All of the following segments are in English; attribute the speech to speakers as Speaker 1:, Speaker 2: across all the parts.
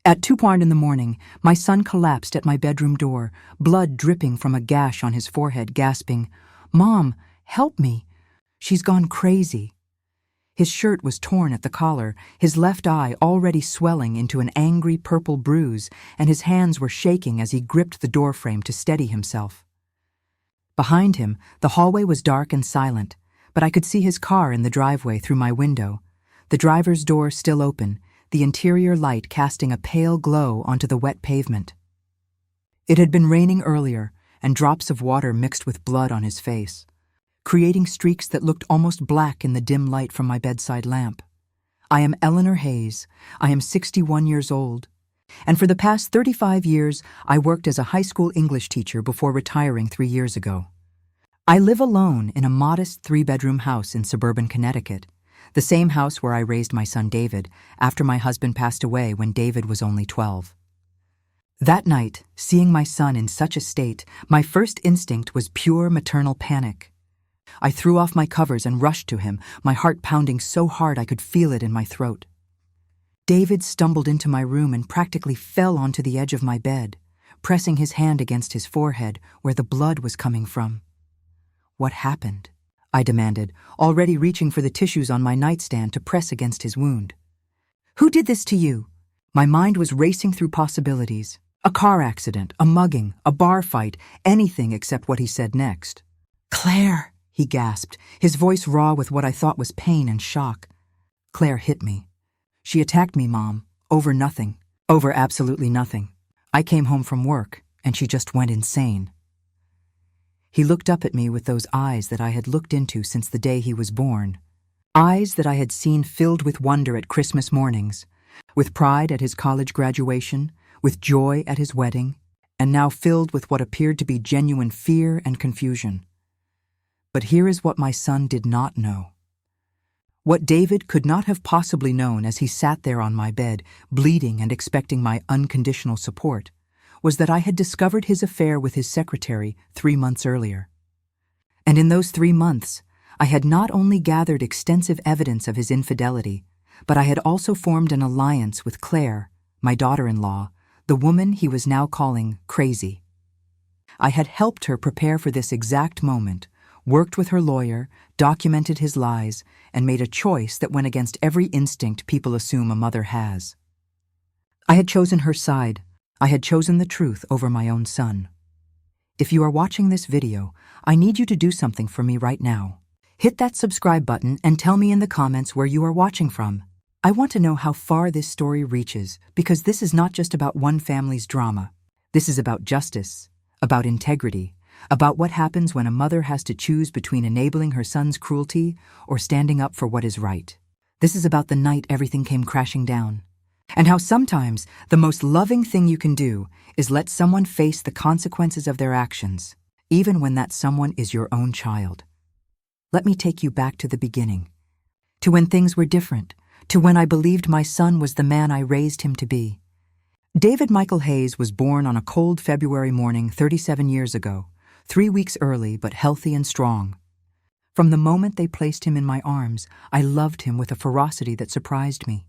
Speaker 1: At 2 in the morning, my son collapsed at my bedroom door, blood dripping from a gash on his forehead, gasping, "Mom, help me. She's gone crazy." His shirt was torn at the collar, his left eye already swelling into an angry purple bruise, and his hands were shaking as he gripped the doorframe to steady himself. Behind him, the hallway was dark and silent, but I could see his car in the driveway through my window, the driver's door still open, the interior light casting a pale glow onto the wet pavement. It had been raining earlier, and drops of water mixed with blood on his face, creating streaks that looked almost black in the dim light from my bedside lamp. I am Eleanor Hayes. I am 61 years old, and for the past 35 years, I worked as a high school English teacher before retiring 3 years ago. I live alone in a modest 3-bedroom house in suburban Connecticut, the same house where I raised my son David after my husband passed away when David was only 12. That night, seeing my son in such a state, my first instinct was pure maternal panic. I threw off my covers and rushed to him, my heart pounding so hard I could feel it in my throat. David stumbled into my room and practically fell onto the edge of my bed, pressing his hand against his forehead where the blood was coming from. "What happened?" I demanded, already reaching for the tissues on my nightstand to press against his wound. "Who did this to you?" My mind was racing through possibilities. A car accident, a mugging, a bar fight, anything except what he said next. "Claire," he gasped, his voice raw with what I thought was pain and shock. "Claire hit me. She attacked me, Mom, over nothing, over absolutely nothing. I came home from work, and she just went insane." He looked up at me with those eyes that I had looked into since the day he was born. Eyes that I had seen filled with wonder at Christmas mornings, with pride at his college graduation, with joy at his wedding, and now filled with what appeared to be genuine fear and confusion. But here is what my son did not know. What David could not have possibly known as he sat there on my bed, bleeding and expecting my unconditional support, was that I had discovered his affair with his secretary 3 months earlier. And in those 3 months, I had not only gathered extensive evidence of his infidelity, but I had also formed an alliance with Claire, my daughter-in-law, the woman he was now calling crazy. I had helped her prepare for this exact moment, worked with her lawyer, documented his lies, and made a choice that went against every instinct people assume a mother has. I had chosen her side. I had chosen the truth over my own son. If you are watching this video, I need you to do something for me right now. Hit that subscribe button and tell me in the comments where you are watching from. I want to know how far this story reaches, because this is not just about one family's drama. This is about justice, about integrity, about what happens when a mother has to choose between enabling her son's cruelty or standing up for what is right. This is about the night everything came crashing down, and how sometimes the most loving thing you can do is let someone face the consequences of their actions, even when that someone is your own child. Let me take you back to the beginning, to when things were different, to when I believed my son was the man I raised him to be. David Michael Hayes was born on a cold February morning 37 years ago, 3 weeks early but healthy and strong. From the moment they placed him in my arms, I loved him with a ferocity that surprised me.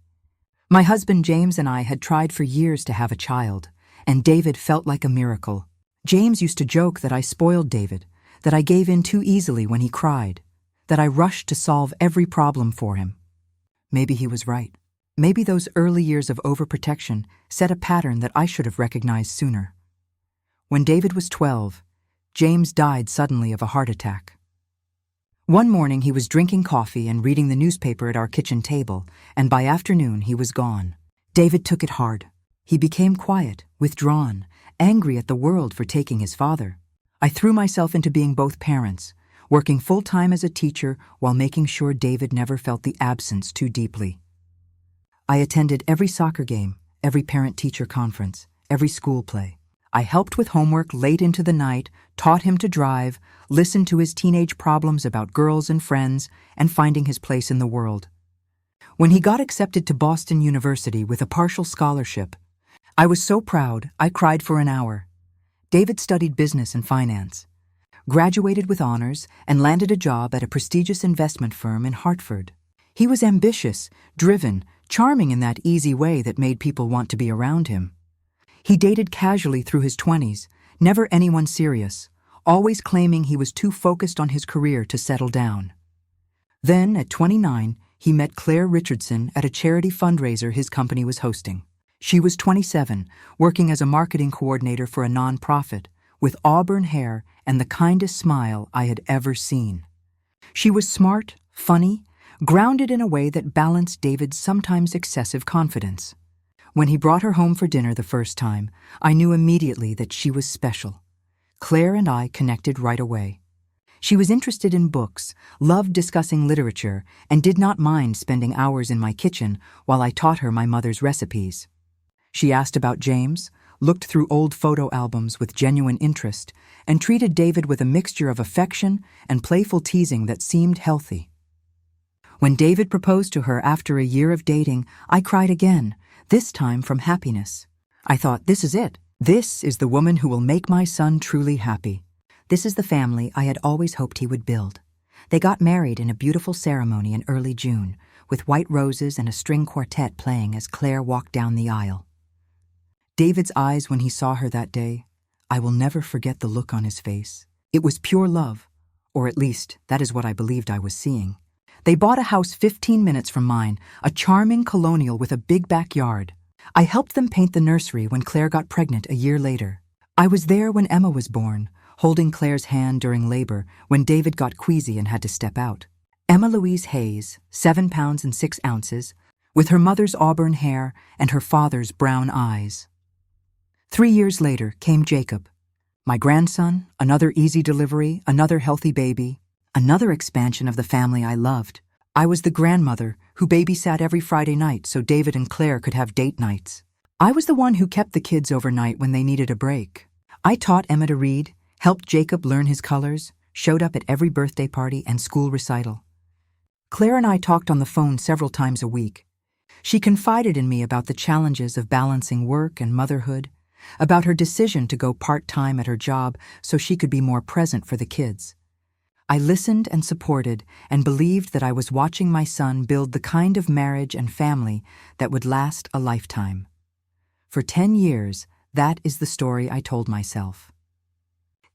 Speaker 1: My husband James and I had tried for years to have a child, and David felt like a miracle. James used to joke that I spoiled David, that I gave in too easily when he cried, that I rushed to solve every problem for him. Maybe he was right. Maybe those early years of overprotection set a pattern that I should have recognized sooner. When David was 12, James died suddenly of a heart attack. One morning he was drinking coffee and reading the newspaper at our kitchen table, and by afternoon he was gone. David took it hard. He became quiet, withdrawn, angry at the world for taking his father. I threw myself into being both parents, working full-time as a teacher while making sure David never felt the absence too deeply. I attended every soccer game, every parent-teacher conference, every school play. I helped with homework late into the night, taught him to drive, listened to his teenage problems about girls and friends, and finding his place in the world. When he got accepted to Boston University with a partial scholarship, I was so proud I cried for an hour. David studied business and finance, graduated with honors, and landed a job at a prestigious investment firm in Hartford. He was ambitious, driven, charming in that easy way that made people want to be around him. He dated casually through his 20s, never anyone serious, always claiming he was too focused on his career to settle down. Then, at 29, he met Claire Richardson at a charity fundraiser his company was hosting. She was 27, working as a marketing coordinator for a nonprofit, with auburn hair and the kindest smile I had ever seen. She was smart, funny, grounded in a way that balanced David's sometimes excessive confidence. When he brought her home for dinner the first time, I knew immediately that she was special. Claire and I connected right away. She was interested in books, loved discussing literature, and did not mind spending hours in my kitchen while I taught her my mother's recipes. She asked about James, looked through old photo albums with genuine interest, and treated David with a mixture of affection and playful teasing that seemed healthy. When David proposed to her after a year of dating, I cried again, this time from happiness. I thought, this is it. This is the woman who will make my son truly happy. This is the family I had always hoped he would build. They got married in a beautiful ceremony in early June, with white roses and a string quartet playing as Claire walked down the aisle. David's eyes when he saw her that day, I will never forget the look on his face. It was pure love, or at least that is what I believed I was seeing. They bought a house 15 minutes from mine, a charming colonial with a big backyard. I helped them paint the nursery when Claire got pregnant a year later. I was there when Emma was born, holding Claire's hand during labor when David got queasy and had to step out. Emma Louise Hayes, 7 pounds and 6 ounces, with her mother's auburn hair and her father's brown eyes. 3 years later came Jacob. My grandson, another easy delivery, another healthy baby, another expansion of the family I loved. I was the grandmother who babysat every Friday night so David and Claire could have date nights. I was the one who kept the kids overnight when they needed a break. I taught Emma to read, helped Jacob learn his colors, showed up at every birthday party and school recital. Claire and I talked on the phone several times a week. She confided in me about the challenges of balancing work and motherhood, about her decision to go part-time at her job so she could be more present for the kids. I listened and supported and believed that I was watching my son build the kind of marriage and family that would last a lifetime. For 10 years, that is the story I told myself.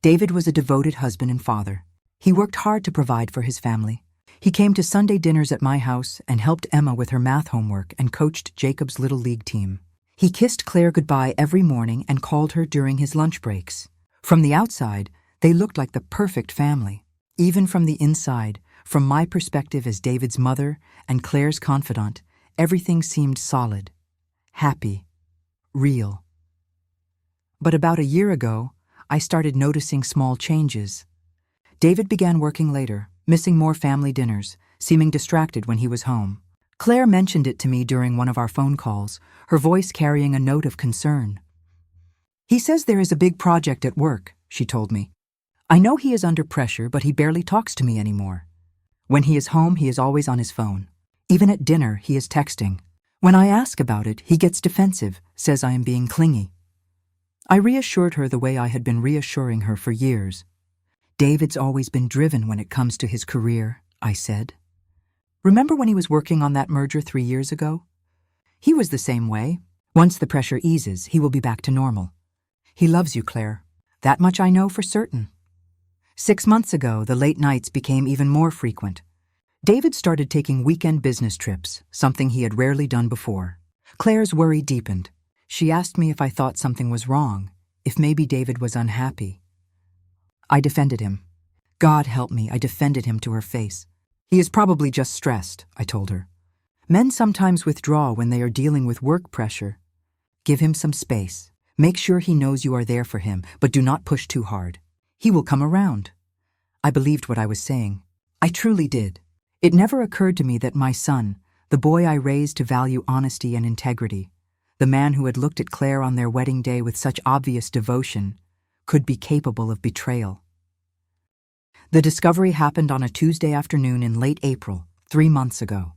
Speaker 1: David was a devoted husband and father. He worked hard to provide for his family. He came to Sunday dinners at my house and helped Emma with her math homework and coached Jacob's little league team. He kissed Claire goodbye every morning and called her during his lunch breaks. From the outside, they looked like the perfect family. Even from the inside, from my perspective as David's mother and Claire's confidant, everything seemed solid, happy, real. But about a year ago, I started noticing small changes. David began working later, missing more family dinners, seeming distracted when he was home. Claire mentioned it to me during one of our phone calls, her voice carrying a note of concern. He says there is a big project at work, she told me. I know he is under pressure, but he barely talks to me anymore. When he is home, he is always on his phone. Even at dinner, he is texting. When I ask about it, he gets defensive, says I am being clingy. I reassured her the way I had been reassuring her for years. David's always been driven when it comes to his career, I said. Remember when he was working on that merger 3 years ago? He was the same way. Once the pressure eases, he will be back to normal. He loves you, Claire. That much I know for certain. 6 months ago, the late nights became even more frequent. David started taking weekend business trips, something he had rarely done before. Claire's worry deepened. She asked me if I thought something was wrong, if maybe David was unhappy. I defended him. God help me, I defended him to her face. He is probably just stressed, I told her. Men sometimes withdraw when they are dealing with work pressure. Give him some space. Make sure he knows you are there for him, but do not push too hard. He will come around. I believed what I was saying. I truly did. It never occurred to me that my son, the boy I raised to value honesty and integrity, the man who had looked at Claire on their wedding day with such obvious devotion, could be capable of betrayal. The discovery happened on a Tuesday afternoon in late April, 3 months ago.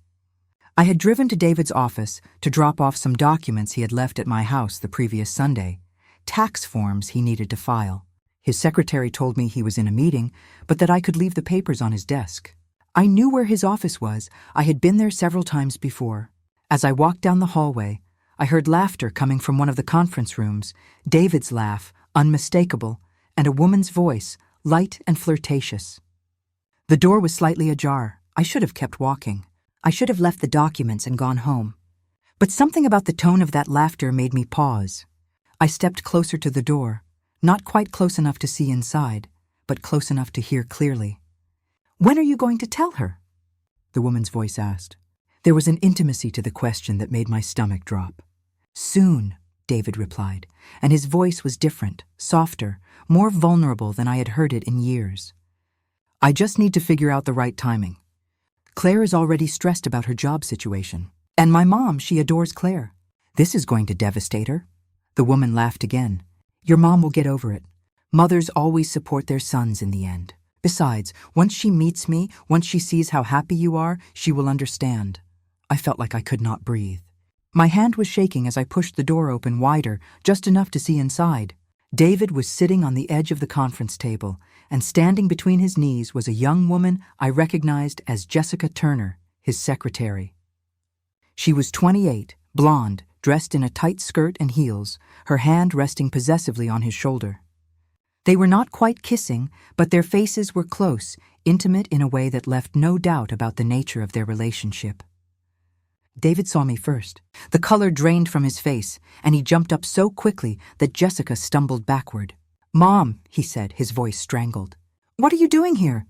Speaker 1: I had driven to David's office to drop off some documents he had left at my house the previous Sunday, tax forms he needed to file. His secretary told me he was in a meeting, but that I could leave the papers on his desk. I knew where his office was. I had been there several times before. As I walked down the hallway, I heard laughter coming from one of the conference rooms, David's laugh, unmistakable, and a woman's voice, light and flirtatious. The door was slightly ajar. I should have kept walking. I should have left the documents and gone home. But something about the tone of that laughter made me pause. I stepped closer to the door, not quite close enough to see inside, but close enough to hear clearly. "When are you going to tell her?" the woman's voice asked. There was an intimacy to the question that made my stomach drop. "Soon," David replied, and his voice was different, softer, more vulnerable than I had heard it in years. "I just need to figure out the right timing. Claire is already stressed about her job situation. And my mom, she adores Claire. This is going to devastate her." The woman laughed again. "Your mom will get over it. Mothers always support their sons in the end. Besides, once she meets me, once she sees how happy you are, she will understand." I felt like I could not breathe. My hand was shaking as I pushed the door open wider, just enough to see inside. David was sitting on the edge of the conference table, and standing between his knees was a young woman I recognized as Jessica Turner, his secretary. She was 28, blonde, dressed in a tight skirt and heels, her hand resting possessively on his shoulder. They were not quite kissing, but their faces were close, intimate in a way that left no doubt about the nature of their relationship. David saw me first. The color drained from his face, and he jumped up so quickly that Jessica stumbled backward. "Mom," he said, his voice strangled. "What are you doing here?"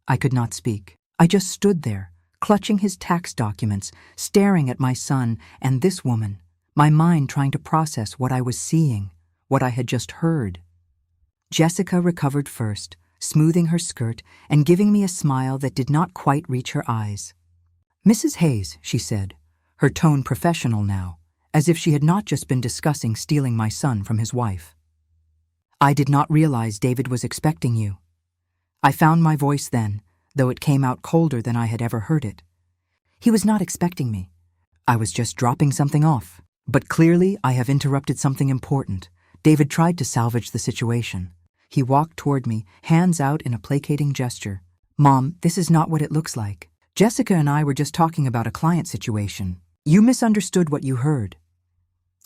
Speaker 1: I could not speak. I just stood there, clutching his tax documents, staring at my son and this woman, my mind trying to process what I was seeing, what I had just heard. Jessica recovered first, smoothing her skirt and giving me a smile that did not quite reach her eyes. "Mrs. Hayes," she said, her tone professional now, as if she had not just been discussing stealing my son from his wife. "I did not realize David was expecting you." I found my voice then, though it came out colder than I had ever heard it. "He was not expecting me. I was just dropping something off. But clearly I have interrupted something important." David tried to salvage the situation. He walked toward me, hands out in a placating gesture. "Mom, this is not what it looks like. Jessica and I were just talking about a client situation. You misunderstood what you heard."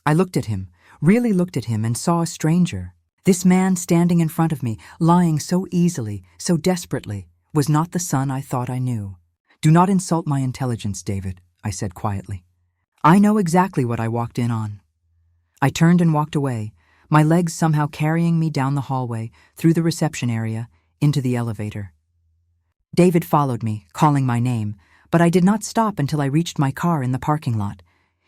Speaker 1: I looked at him, really looked at him, and saw a stranger. This man standing in front of me, lying so easily, so desperately, was not the son I thought I knew. "Do not insult my intelligence, David," I said quietly. "I know exactly what I walked in on." I turned and walked away, my legs somehow carrying me down the hallway, through the reception area, into the elevator. David followed me, calling my name, but I did not stop until I reached my car in the parking lot.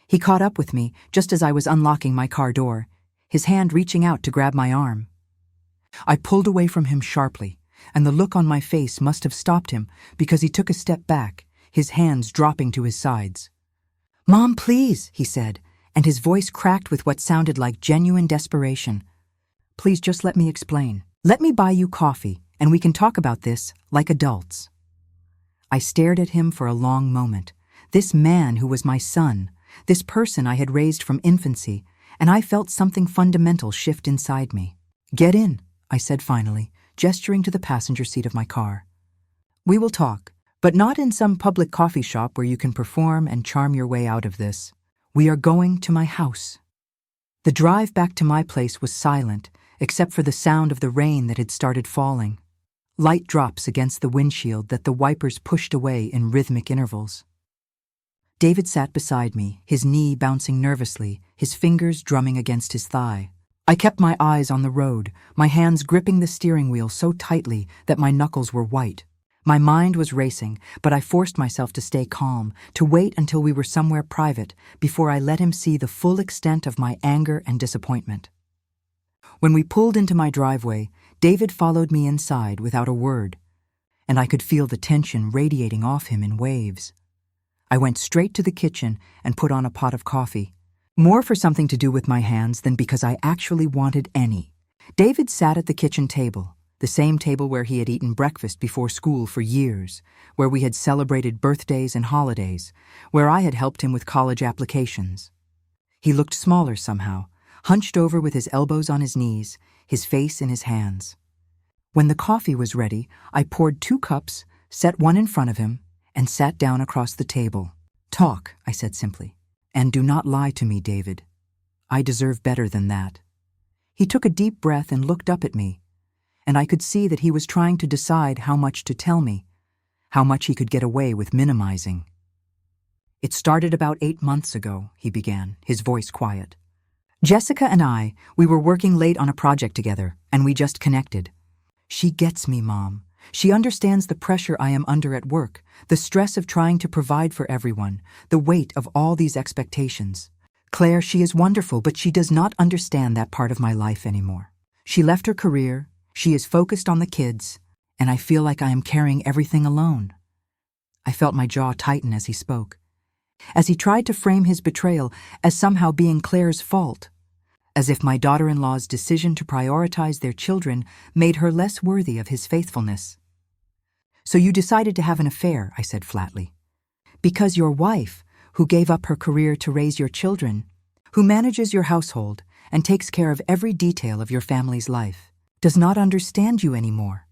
Speaker 1: He caught up with me just as I was unlocking my car door, his hand reaching out to grab my arm. I pulled away from him sharply, and the look on my face must have stopped him because he took a step back, his hands dropping to his sides. "Mom, please," he said, and his voice cracked with what sounded like genuine desperation. "Please just let me explain. Let me buy you coffee, and we can talk about this like adults." I stared at him for a long moment. This man who was my son, this person I had raised from infancy, and I felt something fundamental shift inside me. "Get in," I said finally, gesturing to the passenger seat of my car. "We will talk, but not in some public coffee shop where you can perform and charm your way out of this. We are going to my house." The drive back to my place was silent, except for the sound of the rain that had started falling. Light drops against the windshield that the wipers pushed away in rhythmic intervals. David sat beside me, his knee bouncing nervously, his fingers drumming against his thigh. I kept my eyes on the road, my hands gripping the steering wheel so tightly that my knuckles were white. My mind was racing, but I forced myself to stay calm, to wait until we were somewhere private before I let him see the full extent of my anger and disappointment. When we pulled into my driveway, David followed me inside without a word, and I could feel the tension radiating off him in waves. I went straight to the kitchen and put on a pot of coffee, more for something to do with my hands than because I actually wanted any. David sat at the kitchen table, the same table where he had eaten breakfast before school for years, where we had celebrated birthdays and holidays, where I had helped him with college applications. He looked smaller somehow, hunched over with his elbows on his knees, his face in his hands. When the coffee was ready, I poured 2 cups, set one in front of him, and sat down across the table. "Talk," I said simply. And do not lie to me, David. I deserve better than that." He took a deep breath and looked up at me, and I could see that he was trying to decide how much to tell me, how much he could get away with minimizing. "It started about 8 months ago," he began, his voice quiet. "Jessica and we were working late on a project together, and we just connected. She gets me, Mom. She understands the pressure I am under at work, the stress of trying to provide for everyone, the weight of all these expectations. Claire, she is wonderful, but she does not understand that part of my life anymore. She left her career, she is focused on the kids, and I feel like I am carrying everything alone." I felt my jaw tighten as he spoke, as he tried to frame his betrayal as somehow being Claire's fault, as if my daughter-in-law's decision to prioritize their children made her less worthy of his faithfulness. "So you decided to have an affair," I said flatly, "because your wife, who gave up her career to raise your children, who manages your household and takes care of every detail of your family's life, does not understand you anymore."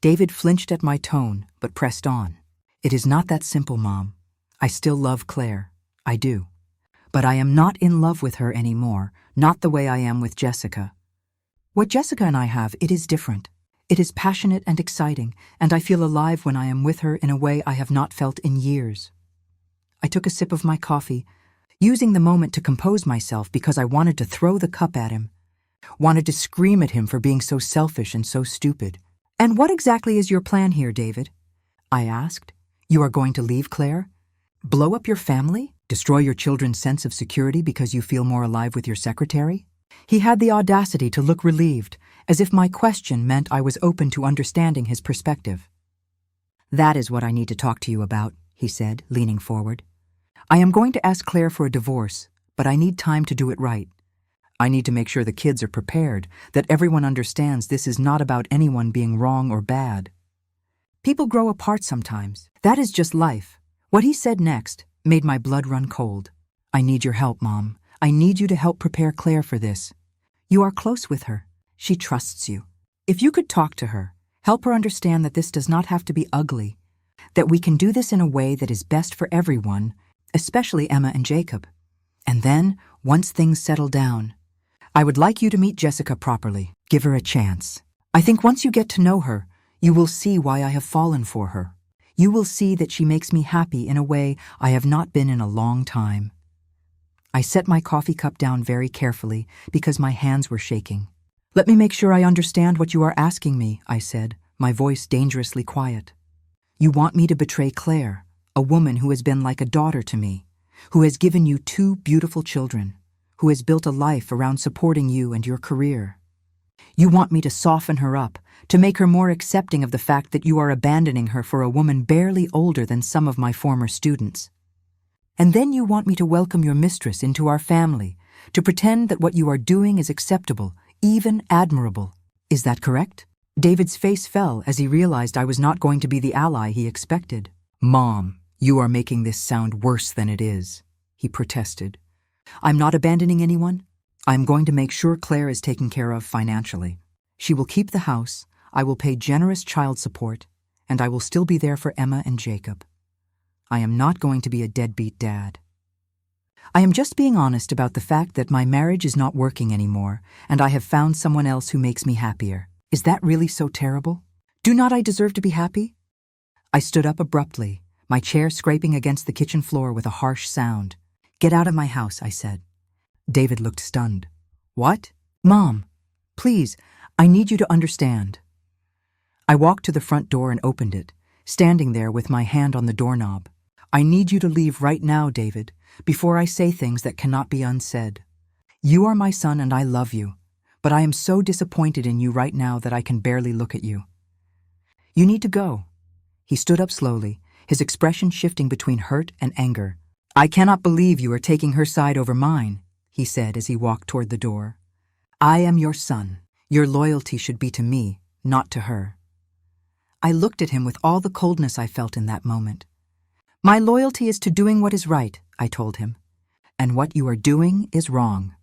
Speaker 1: David flinched at my tone, but pressed on. "It is not that simple, Mom. I still love Claire. I do. But I am not in love with her anymore, not the way I am with Jessica. What Jessica and I have, it is different. It is passionate and exciting, and I feel alive when I am with her in a way I have not felt in years." I took a sip of my coffee, using the moment to compose myself because I wanted to throw the cup at him, wanted to scream at him for being so selfish and so stupid. "And what exactly is your plan here, David?" I asked. "You are going to leave Claire? Blow up your family? Destroy your children's sense of security because you feel more alive with your secretary?" He had the audacity to look relieved, as if my question meant I was open to understanding his perspective. "That is what I need to talk to you about," he said, leaning forward. "I am going to ask Claire for a divorce, but I need time to do it right. I need to make sure the kids are prepared, that everyone understands this is not about anyone being wrong or bad. People grow apart sometimes. That is just life." What he said next made my blood run cold. "I need your help, Mom. I need you to help prepare Claire for this. You are close with her. She trusts you. If you could talk to her, help her understand that this does not have to be ugly, that we can do this in a way that is best for everyone, especially Emma and Jacob. And then, once things settle down, I would like you to meet Jessica properly. Give her a chance. I think once you get to know her, you will see why I have fallen for her. You will see that she makes me happy in a way I have not been in a long time." I set my coffee cup down very carefully because my hands were shaking. "Let me make sure I understand what you are asking me," I said, my voice dangerously quiet. "You want me to betray Claire, a woman who has been like a daughter to me, who has given you 2 beautiful children, who has built a life around supporting you and your career. You want me to soften her up, to make her more accepting of the fact that you are abandoning her for a woman barely older than some of my former students. And then you want me to welcome your mistress into our family, to pretend that what you are doing is acceptable, even admirable. Is that correct?" David's face fell as he realized I was not going to be the ally he expected. "Mom, you are making this sound worse than it is," he protested. "I'm not abandoning anyone. I'm going to make sure Claire is taken care of financially. She will keep the house, I will pay generous child support, and I will still be there for Emma and Jacob. I am not going to be a deadbeat dad. I am just being honest about the fact that my marriage is not working anymore, and I have found someone else who makes me happier. Is that really so terrible? Do not I deserve to be happy?" I stood up abruptly, my chair scraping against the kitchen floor with a harsh sound. "Get out of my house," I said. David looked stunned. "What?" "Mom, please, I need you to understand." I walked to the front door and opened it, standing there with my hand on the doorknob. "I need you to leave right now, David, before I say things that cannot be unsaid. You are my son and I love you, but I am so disappointed in you right now that I can barely look at you. You need to go." He stood up slowly, his expression shifting between hurt and anger. "I cannot believe you are taking her side over mine," he said as he walked toward the door. "I am your son. Your loyalty should be to me, not to her." I looked at him with all the coldness I felt in that moment. "My loyalty is to doing what is right," I told him. "And what you are doing is wrong.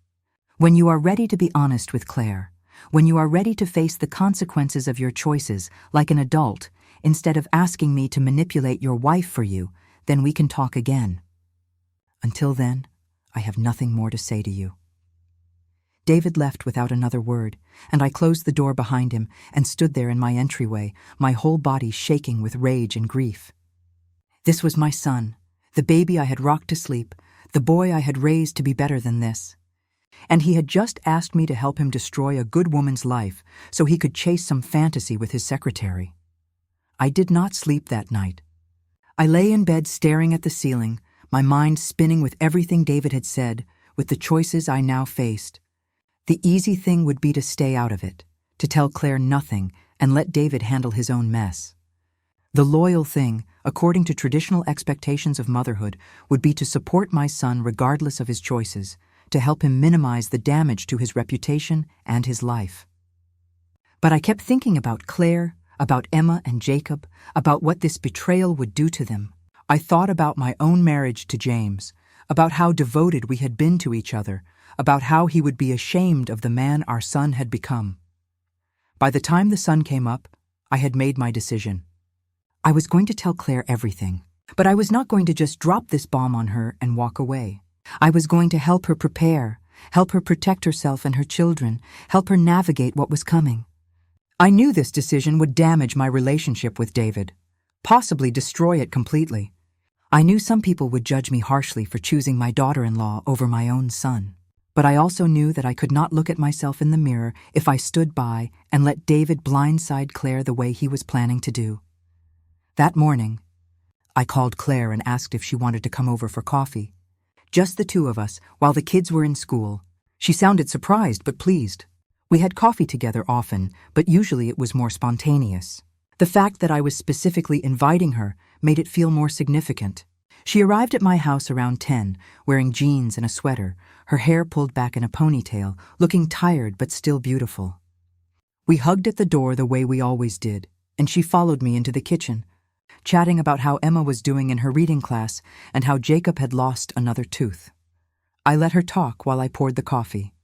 Speaker 1: When you are ready to be honest with Claire, when you are ready to face the consequences of your choices like an adult, instead of asking me to manipulate your wife for you, then we can talk again. Until then, I have nothing more to say to you." David left without another word, and I closed the door behind him and stood there in my entryway, my whole body shaking with rage and grief. This was my son, the baby I had rocked to sleep, the boy I had raised to be better than this. And he had just asked me to help him destroy a good woman's life so he could chase some fantasy with his secretary. I did not sleep that night. I lay in bed staring at the ceiling, my mind spinning with everything David had said, with the choices I now faced. The easy thing would be to stay out of it, to tell Claire nothing and let David handle his own mess. The loyal thing, according to traditional expectations of motherhood, would be to support my son regardless of his choices, to help him minimize the damage to his reputation and his life. But I kept thinking about Claire, about Emma and Jacob, about what this betrayal would do to them. I thought about my own marriage to James, about how devoted we had been to each other, about how he would be ashamed of the man our son had become. By the time the sun came up, I had made my decision. I was going to tell Claire everything, but I was not going to just drop this bomb on her and walk away. I was going to help her prepare, help her protect herself and her children, help her navigate what was coming. I knew this decision would damage my relationship with David, possibly destroy it completely. I knew some people would judge me harshly for choosing my daughter-in-law over my own son. But I also knew that I could not look at myself in the mirror if I stood by and let David blindside Claire the way he was planning to do. That morning, I called Claire and asked if she wanted to come over for coffee. Just the two of us, while the kids were in school. She sounded surprised but pleased. We had coffee together often, but usually it was more spontaneous. The fact that I was specifically inviting her made it feel more significant. She arrived at my house around 10, wearing jeans and a sweater, her hair pulled back in a ponytail, looking tired but still beautiful. We hugged at the door the way we always did, and she followed me into the kitchen, chatting about how Emma was doing in her reading class and how Jacob had lost another tooth. I let her talk while I poured the coffee,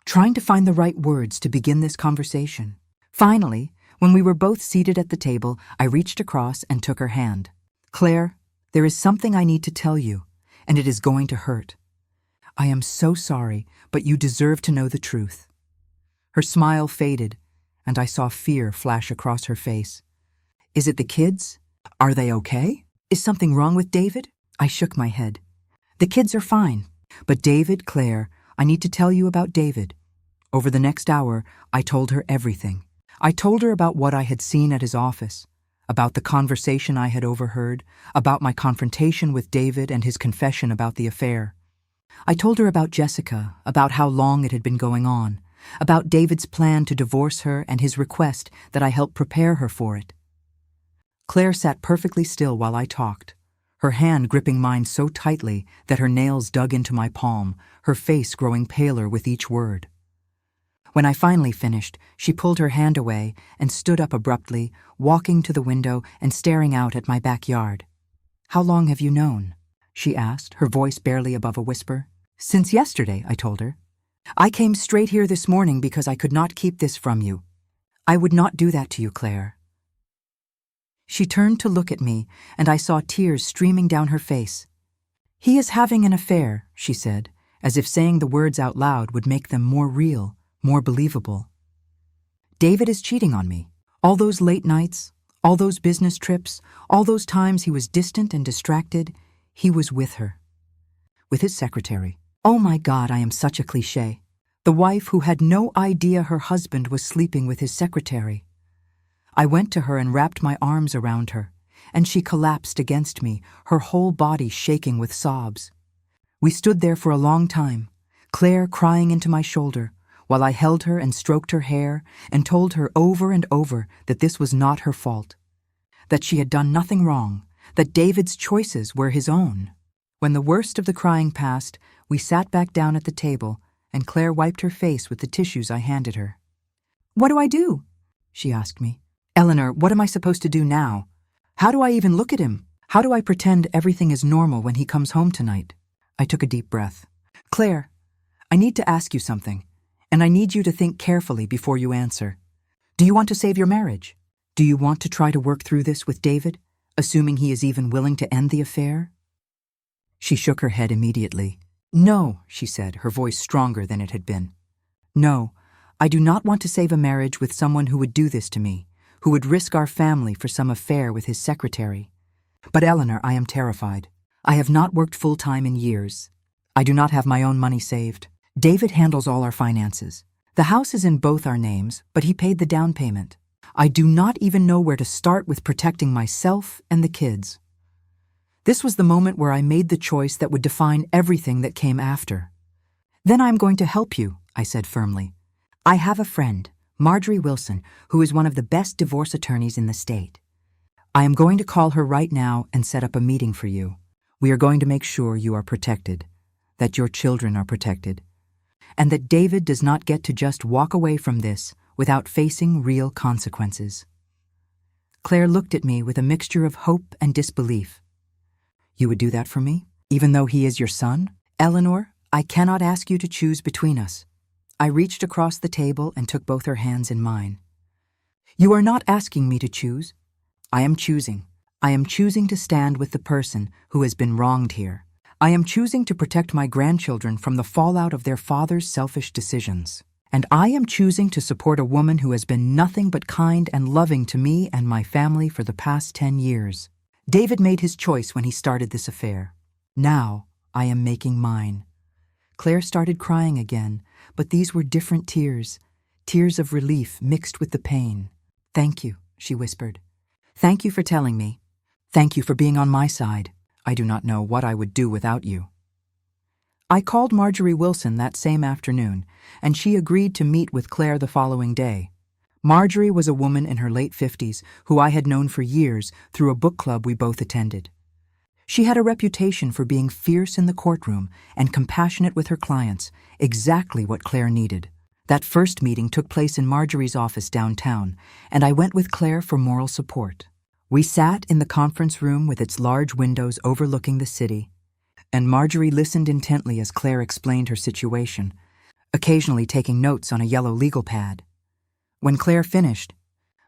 Speaker 1: trying to find the right words to begin this conversation. Finally, when we were both seated at the table, I reached across and took her hand. "Claire, there is something I need to tell you, and it is going to hurt. I am so sorry, but you deserve to know the truth." Her smile faded, and I saw fear flash across her face. "Is it the kids? Are they okay? Is something wrong with David?" I shook my head. "The kids are fine. But David, Claire, I need to tell you about David." Over the next hour, I told her everything. I told her about what I had seen at his office, about the conversation I had overheard, about my confrontation with David and his confession about the affair. I told her about Jessica, about how long it had been going on, about David's plan to divorce her and his request that I help prepare her for it. Claire sat perfectly still while I talked, her hand gripping mine so tightly that her nails dug into my palm, her face growing paler with each word. When I finally finished, she pulled her hand away and stood up abruptly, walking to the window and staring out at my backyard. "How long have you known?" she asked, her voice barely above a whisper. "Since yesterday," I told her. "I came straight here this morning because I could not keep this from you. I would not do that to you, Claire." She turned to look at me, and I saw tears streaming down her face. "He is having an affair," she said, as if saying the words out loud would make them more real, more believable. "David is cheating on me. All those late nights, all those business trips, all those times he was distant and distracted, he was with her. With his secretary. Oh my God, I am such a cliché. The wife who had no idea her husband was sleeping with his secretary. I went to her and wrapped my arms around her, and she collapsed against me, her whole body shaking with sobs. We stood there for a long time, Claire crying into my shoulder, while I held her and stroked her hair and told her over and over that this was not her fault, that she had done nothing wrong, that David's choices were his own. When the worst of the crying passed, we sat back down at the table, and Claire wiped her face with the tissues I handed her. "What do I do?" she asked me. "Eleanor, what am I supposed to do now? How do I even look at him? How do I pretend everything is normal when he comes home tonight?" I took a deep breath. "Claire, I need to ask you something, and I need you to think carefully before you answer. Do you want to save your marriage? Do you want to try to work through this with David, assuming he is even willing to end the affair?" She shook her head immediately. "No," she said, her voice stronger than it had been. "No, I do not want to save a marriage with someone who would do this to me, who would risk our family for some affair with his secretary. But Eleanor, I am terrified. I have not worked full-time in years. I do not have my own money saved. David handles all our finances. The house is in both our names, but he paid the down payment. I do not even know where to start with protecting myself and the kids." This was the moment where I made the choice that would define everything that came after. "Then I'm going to help you," I said firmly. "I have a friend, Marjorie Wilson, who is one of the best divorce attorneys in the state. I am going to call her right now and set up a meeting for you. We are going to make sure you are protected, that your children are protected, and that David does not get to just walk away from this without facing real consequences." Claire looked at me with a mixture of hope and disbelief. "You would do that for me, even though he is your son? Eleanor, I cannot ask you to choose between us." I reached across the table and took both her hands in mine. "You are not asking me to choose. I am choosing. I am choosing to stand with the person who has been wronged here. I am choosing to protect my grandchildren from the fallout of their father's selfish decisions. And I am choosing to support a woman who has been nothing but kind and loving to me and my family for the past 10 years. David made his choice when he started this affair. Now I am making mine." Claire started crying again, but these were different tears, tears of relief mixed with the pain. "Thank you," she whispered. "Thank you for telling me. Thank you for being on my side. I do not know what I would do without you." I called Marjorie Wilson that same afternoon, and she agreed to meet with Claire the following day. Marjorie was a woman in her late 50s who I had known for years through a book club we both attended. She had a reputation for being fierce in the courtroom and compassionate with her clients, exactly what Claire needed. That first meeting took place in Marjorie's office downtown, and I went with Claire for moral support. We sat in the conference room with its large windows overlooking the city, and Marjorie listened intently as Claire explained her situation, occasionally taking notes on a yellow legal pad. When Claire finished,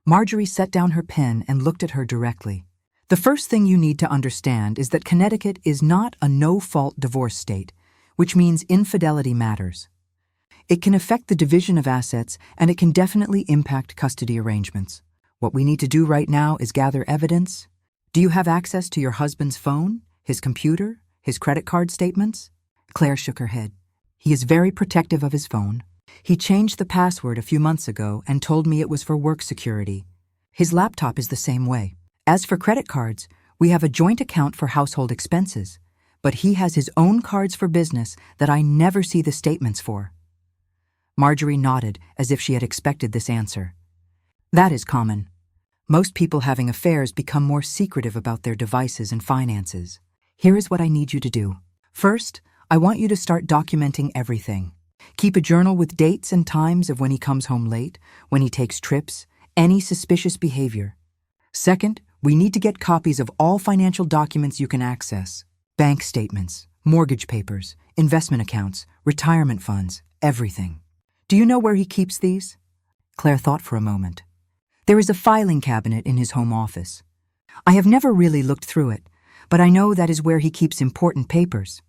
Speaker 1: Marjorie set down her pen and looked at her directly. "The first thing you need to understand is that Connecticut is not a no-fault divorce state, which means infidelity matters. It can affect the division of assets, and it can definitely impact custody arrangements. What we need to do right now is gather evidence. Do you have access to your husband's phone, his computer, his credit card statements?" Claire shook her head. "He is very protective of his phone. He changed the password a few months ago and told me it was for work security. His laptop is the same way. As for credit cards, we have a joint account for household expenses, but he has his own cards for business that I never see the statements for." Marjorie nodded as if she had expected this answer. "That is common. Most people having affairs become more secretive about their devices and finances. Here is what I need you to do. First, I want you to start documenting everything. Keep a journal with dates and times of when he comes home late, when he takes trips, any suspicious behavior. Second, we need to get copies of all financial documents you can access. Bank statements, mortgage papers, investment accounts, retirement funds, everything. Do you know where he keeps these?" Claire thought for a moment. "There is a filing cabinet in his home office. I have never really looked through it, but I know that is where he keeps important papers."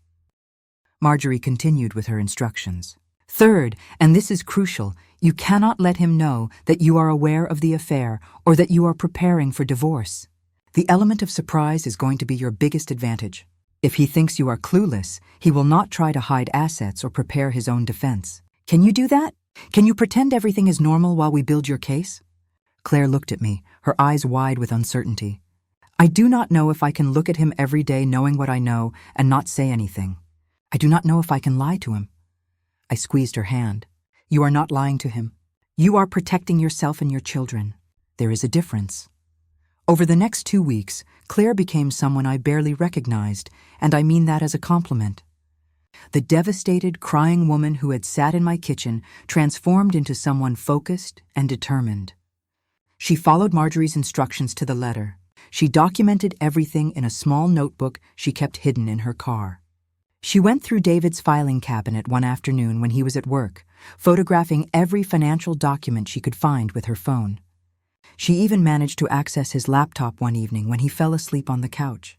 Speaker 1: Marjorie continued with her instructions. "Third, and this is crucial, you cannot let him know that you are aware of the affair or that you are preparing for divorce. The element of surprise is going to be your biggest advantage. If he thinks you are clueless, he will not try to hide assets or prepare his own defense. Can you do that? Can you pretend everything is normal while we build your case?" Claire looked at me, her eyes wide with uncertainty. "I do not know if I can look at him every day knowing what I know and not say anything. I do not know if I can lie to him." I squeezed her hand. "You are not lying to him. You are protecting yourself and your children. There is a difference." Over the next 2 weeks, Claire became someone I barely recognized, and I mean that as a compliment. The devastated, crying woman who had sat in my kitchen transformed into someone focused and determined. She followed Marjorie's instructions to the letter. She documented everything in a small notebook she kept hidden in her car. She went through David's filing cabinet one afternoon when he was at work, photographing every financial document she could find with her phone. She even managed to access his laptop one evening when he fell asleep on the couch.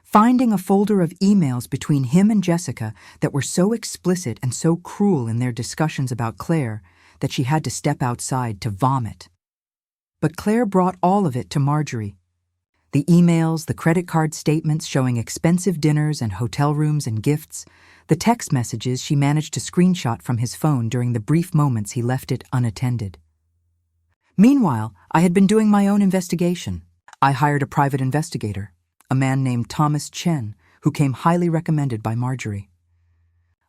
Speaker 1: finding a folder of emails between him and Jessica that were so explicit and so cruel in their discussions about Claire that she had to step outside to vomit. But Claire brought all of it to Marjorie. The emails, the credit card statements showing expensive dinners and hotel rooms and gifts, the text messages she managed to screenshot from his phone during the brief moments he left it unattended. Meanwhile, I had been doing my own investigation. I hired a private investigator, a man named Thomas Chen, who came highly recommended by Marjorie.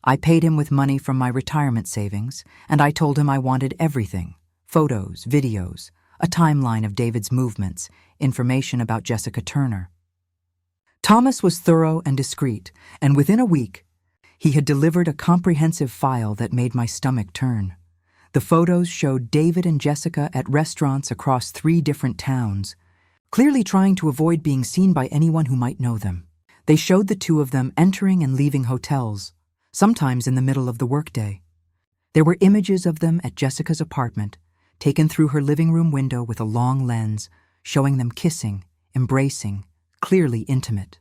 Speaker 1: I paid him with money from my retirement savings, and I told him I wanted everything: photos, videos, a timeline of David's movements, information about Jessica Turner. Thomas was thorough and discreet, and within a week, he had delivered a comprehensive file that made my stomach turn. The photos showed David and Jessica at restaurants across 3 different towns, clearly trying to avoid being seen by anyone who might know them. They showed the two of them entering and leaving hotels, sometimes in the middle of the workday. There were images of them at Jessica's apartment, taken through her living room window with a long lens, showing them kissing, embracing, clearly intimate.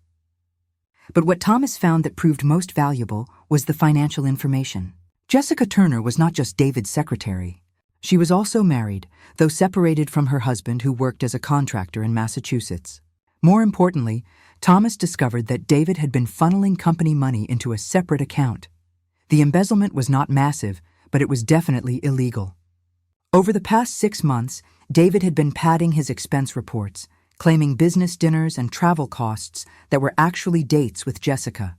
Speaker 1: But what Thomas found that proved most valuable was the financial information. Jessica Turner was not just David's secretary. She was also married, though separated from her husband who worked as a contractor in Massachusetts. More importantly, Thomas discovered that David had been funneling company money into a separate account. The embezzlement was not massive, but it was definitely illegal. Over the past 6 months, David had been padding his expense reports, claiming business dinners and travel costs that were actually dates with Jessica.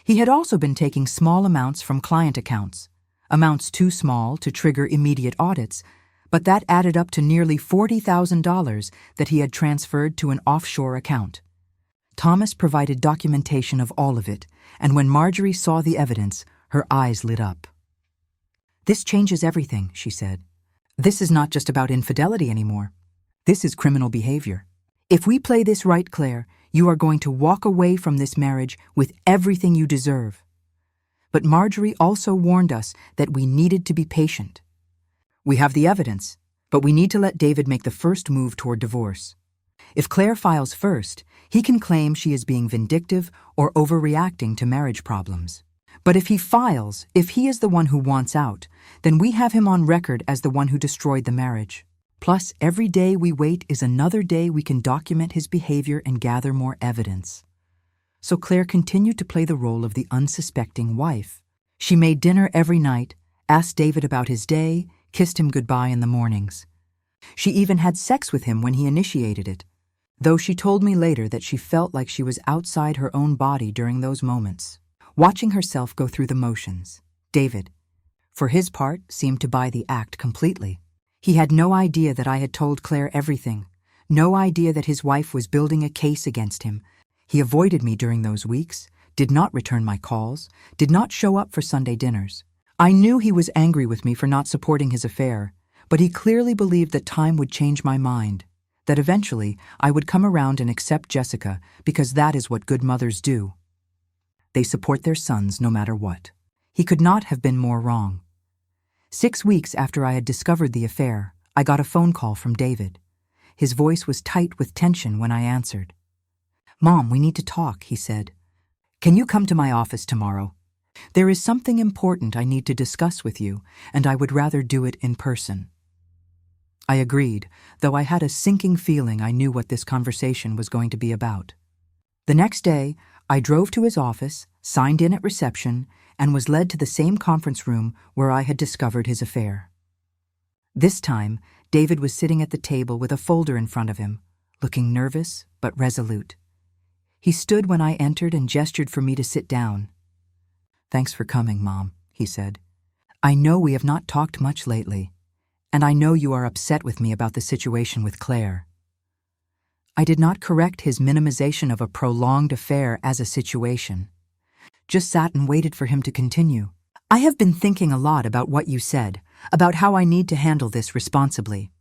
Speaker 1: He had also been taking small amounts from client accounts, amounts too small to trigger immediate audits, but that added up to nearly $40,000 that he had transferred to an offshore account. Thomas provided documentation of all of it, and when Marjorie saw the evidence, her eyes lit up. "This changes everything," she said. "This is not just about infidelity anymore. This is criminal behavior. If we play this right, Claire, you are going to walk away from this marriage with everything you deserve." But Marjorie also warned us that we needed to be patient. "We have the evidence, but we need to let David make the first move toward divorce. If Claire files first, he can claim she is being vindictive or overreacting to marriage problems. But if he files, if he is the one who wants out, then we have him on record as the one who destroyed the marriage. Plus, every day we wait is another day we can document his behavior and gather more evidence." So Claire continued to play the role of the unsuspecting wife. She made dinner every night, asked David about his day, kissed him goodbye in the mornings. She even had sex with him when he initiated it, though she told me later that she felt like she was outside her own body during those moments, watching herself go through the motions. David, for his part, seemed to buy the act completely. He had no idea that I had told Claire everything, no idea that his wife was building a case against him. He avoided me during those weeks, did not return my calls, did not show up for Sunday dinners. I knew he was angry with me for not supporting his affair, but he clearly believed that time would change my mind, that eventually I would come around and accept Jessica because that is what good mothers do. They support their sons no matter what. He could not have been more wrong. 6 weeks after I had discovered the affair, I got a phone call from David. His voice was tight with tension when I answered. "Mom, we need to talk," he said. "Can you come to my office tomorrow? There is something important I need to discuss with you, and I would rather do it in person." I agreed, though I had a sinking feeling I knew what this conversation was going to be about. The next day, I drove to his office, signed in at reception, and was led to the same conference room where I had discovered his affair. This time, David was sitting at the table with a folder in front of him, looking nervous but resolute. He stood when I entered and gestured for me to sit down. "Thanks for coming, Mom," he said. "I know we have not talked much lately, and I know you are upset with me about the situation with Claire." I did not correct his minimization of a prolonged affair as a situation, just sat and waited for him to continue. "I have been thinking a lot about what you said, about how I need to handle this responsibly.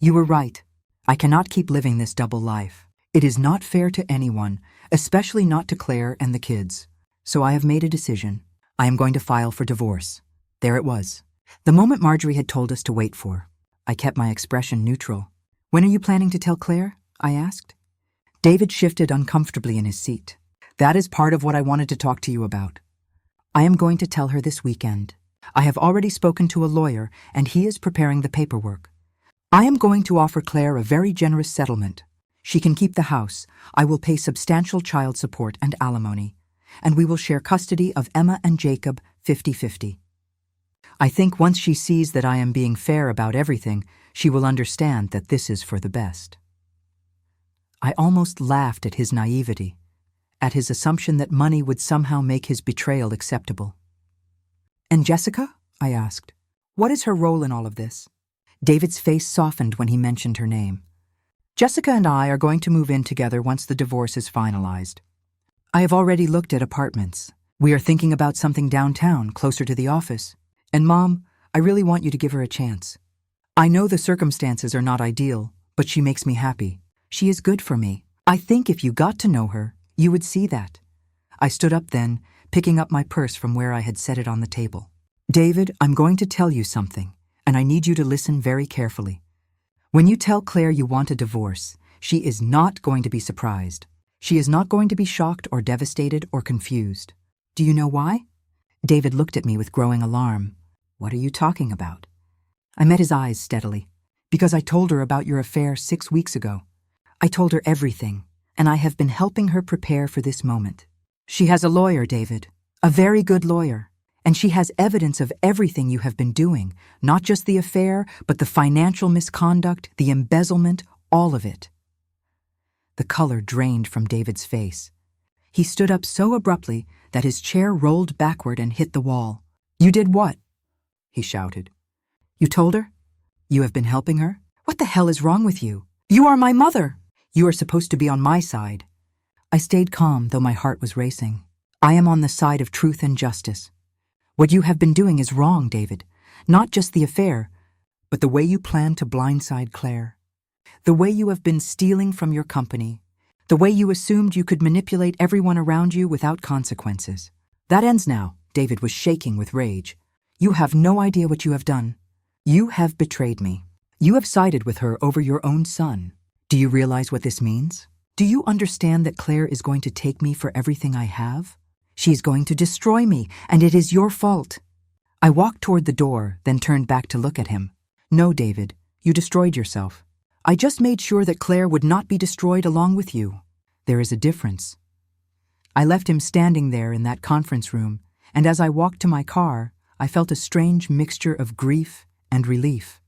Speaker 1: You were right. I cannot keep living this double life. It is not fair to anyone, especially not to Claire and the kids. So I have made a decision. I am going to file for divorce." There it was. The moment Marjorie had told us to wait for. I kept my expression neutral. "When are you planning to tell Claire?" I asked. David shifted uncomfortably in his seat. That is part of what I wanted to talk to you about. I am going to tell her this weekend. I have already spoken to a lawyer, and he is preparing the paperwork. I am going to offer Claire a very generous settlement. She can keep the house. I will pay substantial child support and alimony, and we will share custody of Emma and Jacob 50-50. I think once she sees that I am being fair about everything, she will understand that this is for the best. I almost laughed at his naivety, at his assumption that money would somehow make his betrayal acceptable. And Jessica? I asked. What is her role in all of this? David's face softened when he mentioned her name. Jessica and I are going to move in together once the divorce is finalized. I have already looked at apartments. We are thinking about something downtown, closer to the office. And Mom, I really want you to give her a chance. I know the circumstances are not ideal, but she makes me happy. She is good for me. I think if you got to know her, you would see that. I stood up then, picking up my purse from where I had set it on the table. David, I'm going to tell you something, and I need you to listen very carefully. When you tell Claire you want a divorce, she is not going to be surprised. She is not going to be shocked or devastated or confused. Do you know why? David looked at me with growing alarm. What are you talking about? I met his eyes steadily. Because I told her about your affair 6 weeks ago. I told her everything, and I have been helping her prepare for this moment. She has a lawyer, David, a very good lawyer, and she has evidence of everything you have been doing, not just the affair, but the financial misconduct, the embezzlement, all of it. The color drained from David's face. He stood up so abruptly that his chair rolled backward and hit the wall. You did what? He shouted. You told her? You have been helping her? What the hell is wrong with you? You are my mother! You are supposed to be on my side. I stayed calm, though my heart was racing. I am on the side of truth and justice. What you have been doing is wrong, David. Not just the affair, but the way you plan to blindside Claire. The way you have been stealing from your company. The way you assumed you could manipulate everyone around you without consequences. That ends now. David was shaking with rage. You have no idea what you have done. You have betrayed me. You have sided with her over your own son. Do you realize what this means? Do you understand that Claire is going to take me for everything I have? She is going to destroy me, and it is your fault. I walked toward the door, then turned back to look at him. No, David, you destroyed yourself. I just made sure that Claire would not be destroyed along with you. There is a difference. I left him standing there in that conference room, and as I walked to my car, I felt a strange mixture of grief and relief.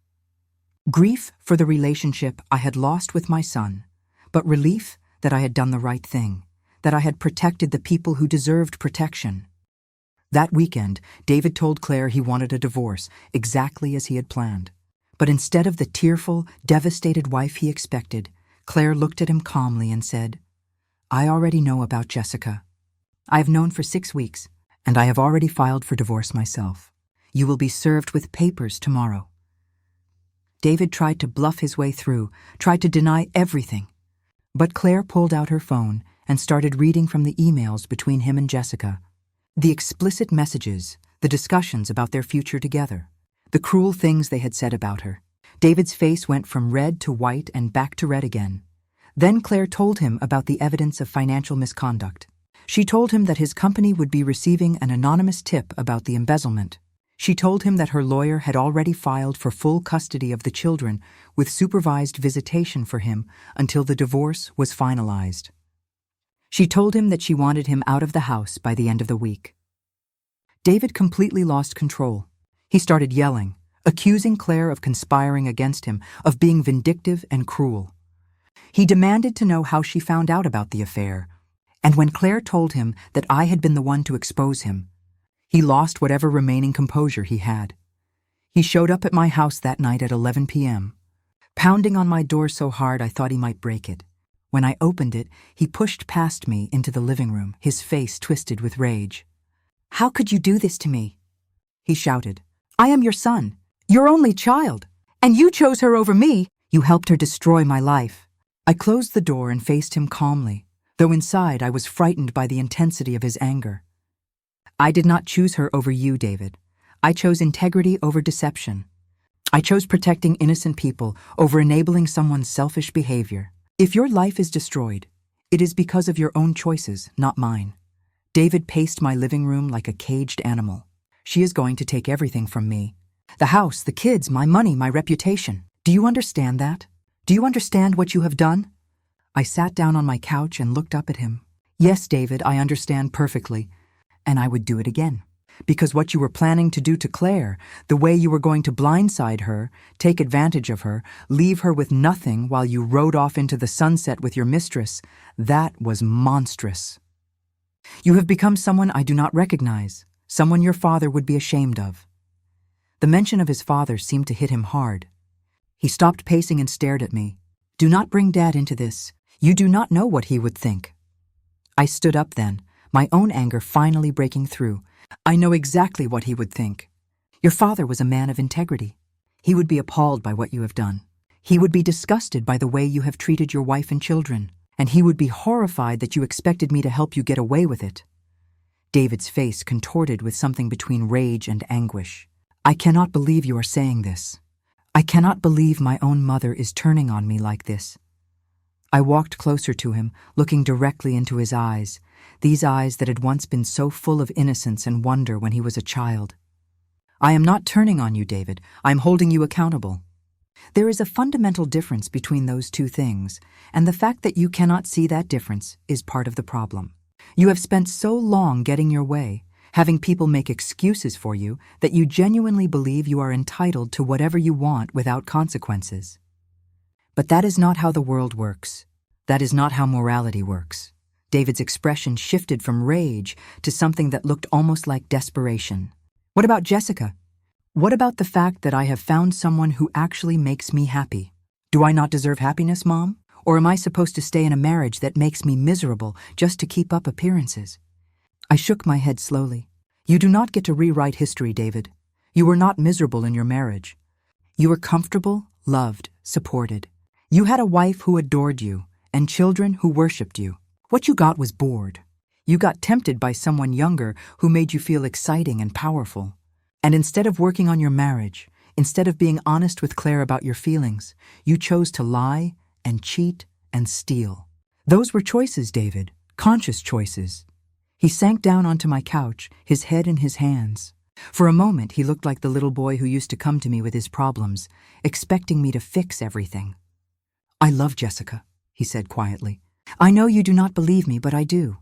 Speaker 1: Grief for the relationship I had lost with my son, but relief that I had done the right thing, that I had protected the people who deserved protection. That weekend, David told Claire he wanted a divorce, exactly as he had planned. But instead of the tearful, devastated wife he expected, Claire looked at him calmly and said, I already know about Jessica. I have known for 6 weeks, and I have already filed for divorce myself. You will be served with papers tomorrow. David tried to bluff his way through, tried to deny everything. But Claire pulled out her phone and started reading from the emails between him and Jessica. The explicit messages, the discussions about their future together, the cruel things they had said about her. David's face went from red to white and back to red again. Then Claire told him about the evidence of financial misconduct. She told him that his company would be receiving an anonymous tip about the embezzlement. She told him that her lawyer had already filed for full custody of the children with supervised visitation for him until the divorce was finalized. She told him that she wanted him out of the house by the end of the week. David completely lost control. He started yelling, accusing Claire of conspiring against him, of being vindictive and cruel. He demanded to know how she found out about the affair, and when Claire told him that I had been the one to expose him, he lost whatever remaining composure he had. He showed up at my house that night at 11 p.m., pounding on my door so hard I thought he might break it. When I opened it, he pushed past me into the living room, his face twisted with rage. How could you do this to me? He shouted. I am your son, your only child, and you chose her over me. You helped her destroy my life. I closed the door and faced him calmly, though inside I was frightened by the intensity of his anger. I did not choose her over you, David. I chose integrity over deception. I chose protecting innocent people over enabling someone's selfish behavior. If your life is destroyed, It is because of your own choices, not mine. David paced my living room like a caged animal. She is going to take everything from me. The house, the kids, my money, my reputation. Do you understand that? Do you understand what you have done? I sat down on my couch and looked up at him. Yes, David, I understand perfectly. And I would do it again. Because what you were planning to do to Claire, the way you were going to blindside her, take advantage of her, leave her with nothing while you rode off into the sunset with your mistress, that was monstrous. You have become someone I do not recognize, someone your father would be ashamed of. The mention of his father seemed to hit him hard. He stopped pacing and stared at me. Do not bring Dad into this. You do not know what he would think. I stood up then, my own anger finally breaking through. I know exactly what he would think. Your father was a man of integrity. He would be appalled by what you have done. He would be disgusted by the way you have treated your wife and children, and he would be horrified that you expected me to help you get away with it. David's face contorted with something between rage and anguish. I cannot believe you are saying this. I cannot believe my own mother is turning on me like this. I walked closer to him, looking directly into his eyes, these eyes that had once been so full of innocence and wonder when he was a child. I am not turning on you, David. I am holding you accountable. There is a fundamental difference between those two things, and the fact that you cannot see that difference is part of the problem. You have spent so long getting your way, having people make excuses for you, that you genuinely believe you are entitled to whatever you want without consequences. But that is not how the world works. That is not how morality works. David's expression shifted from rage to something that looked almost like desperation. What about Jessica? What about the fact that I have found someone who actually makes me happy? Do I not deserve happiness, Mom? Or am I supposed to stay in a marriage that makes me miserable just to keep up appearances? I shook my head slowly. You do not get to rewrite history, David. You were not miserable in your marriage. You were comfortable, loved, supported. You had a wife who adored you, and children who worshipped you. What you got was bored. You got tempted by someone younger who made you feel exciting and powerful. And instead of working on your marriage, instead of being honest with Claire about your feelings, you chose to lie and cheat and steal. Those were choices, David, conscious choices. He sank down onto my couch, his head in his hands. For a moment, he looked like the little boy who used to come to me with his problems, expecting me to fix everything. I love Jessica, he said quietly. I know you do not believe me, but I do.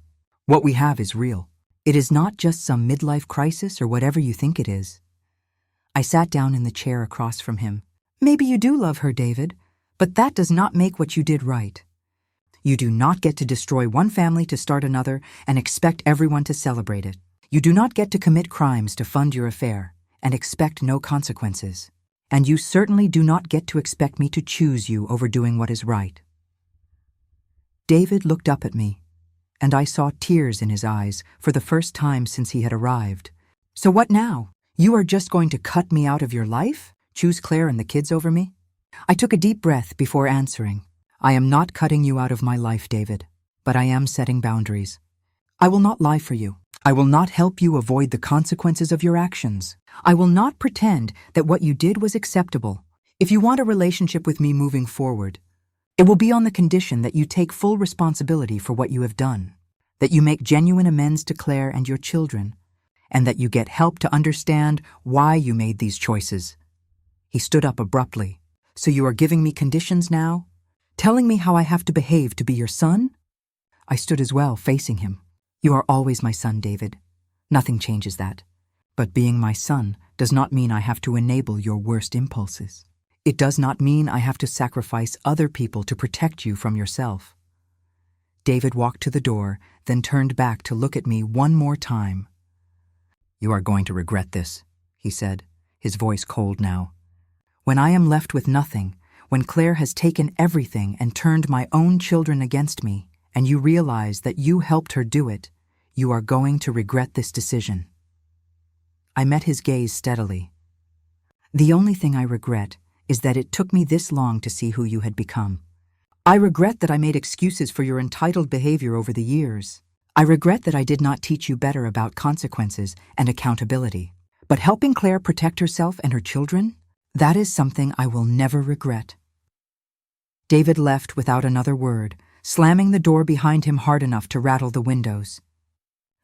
Speaker 1: What we have is real. It is not just some midlife crisis or whatever you think it is. I sat down in the chair across from him. Maybe you do love her, David, but that does not make what you did right. You do not get to destroy one family to start another and expect everyone to celebrate it. You do not get to commit crimes to fund your affair and expect no consequences. And you certainly do not get to expect me to choose you over doing what is right. David looked up at me, and I saw tears in his eyes for the first time since he had arrived. So what now? You are just going to cut me out of your life? Choose Claire and the kids over me? I took a deep breath before answering. I am not cutting you out of my life, David, but I am setting boundaries. I will not lie for you. I will not help you avoid the consequences of your actions. I will not pretend that what you did was acceptable. If you want a relationship with me moving forward, it will be on the condition that you take full responsibility for what you have done, that you make genuine amends to Claire and your children, and that you get help to understand why you made these choices. He stood up abruptly. So you are giving me conditions now? Telling me how I have to behave to be your son? I stood as well, facing him. You are always my son, David. Nothing changes that. But being my son does not mean I have to enable your worst impulses. It does not mean I have to sacrifice other people to protect you from yourself. David walked to the door, then turned back to look at me one more time. You are going to regret this, he said, his voice cold now. When I am left with nothing, when Claire has taken everything and turned my own children against me, and you realize that you helped her do it, you are going to regret this decision. I met his gaze steadily. The only thing I regret is that it took me this long to see who you had become. I regret that I made excuses for your entitled behavior over the years. I regret that I did not teach you better about consequences and accountability. But helping Claire protect herself and her children, that is something I will never regret. David left without another word, slamming the door behind him hard enough to rattle the windows.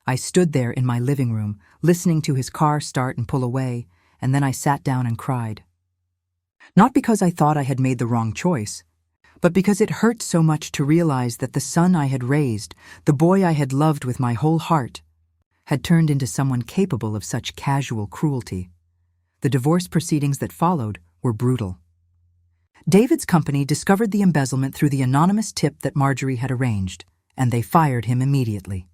Speaker 1: I stood there in my living room, listening to his car start and pull away, and then I sat down and cried. Not because I thought I had made the wrong choice, but because it hurt so much to realize that the son I had raised, the boy I had loved with my whole heart, had turned into someone capable of such casual cruelty. The divorce proceedings that followed were brutal. David's company discovered the embezzlement through the anonymous tip that Marjorie had arranged, and they fired him immediately.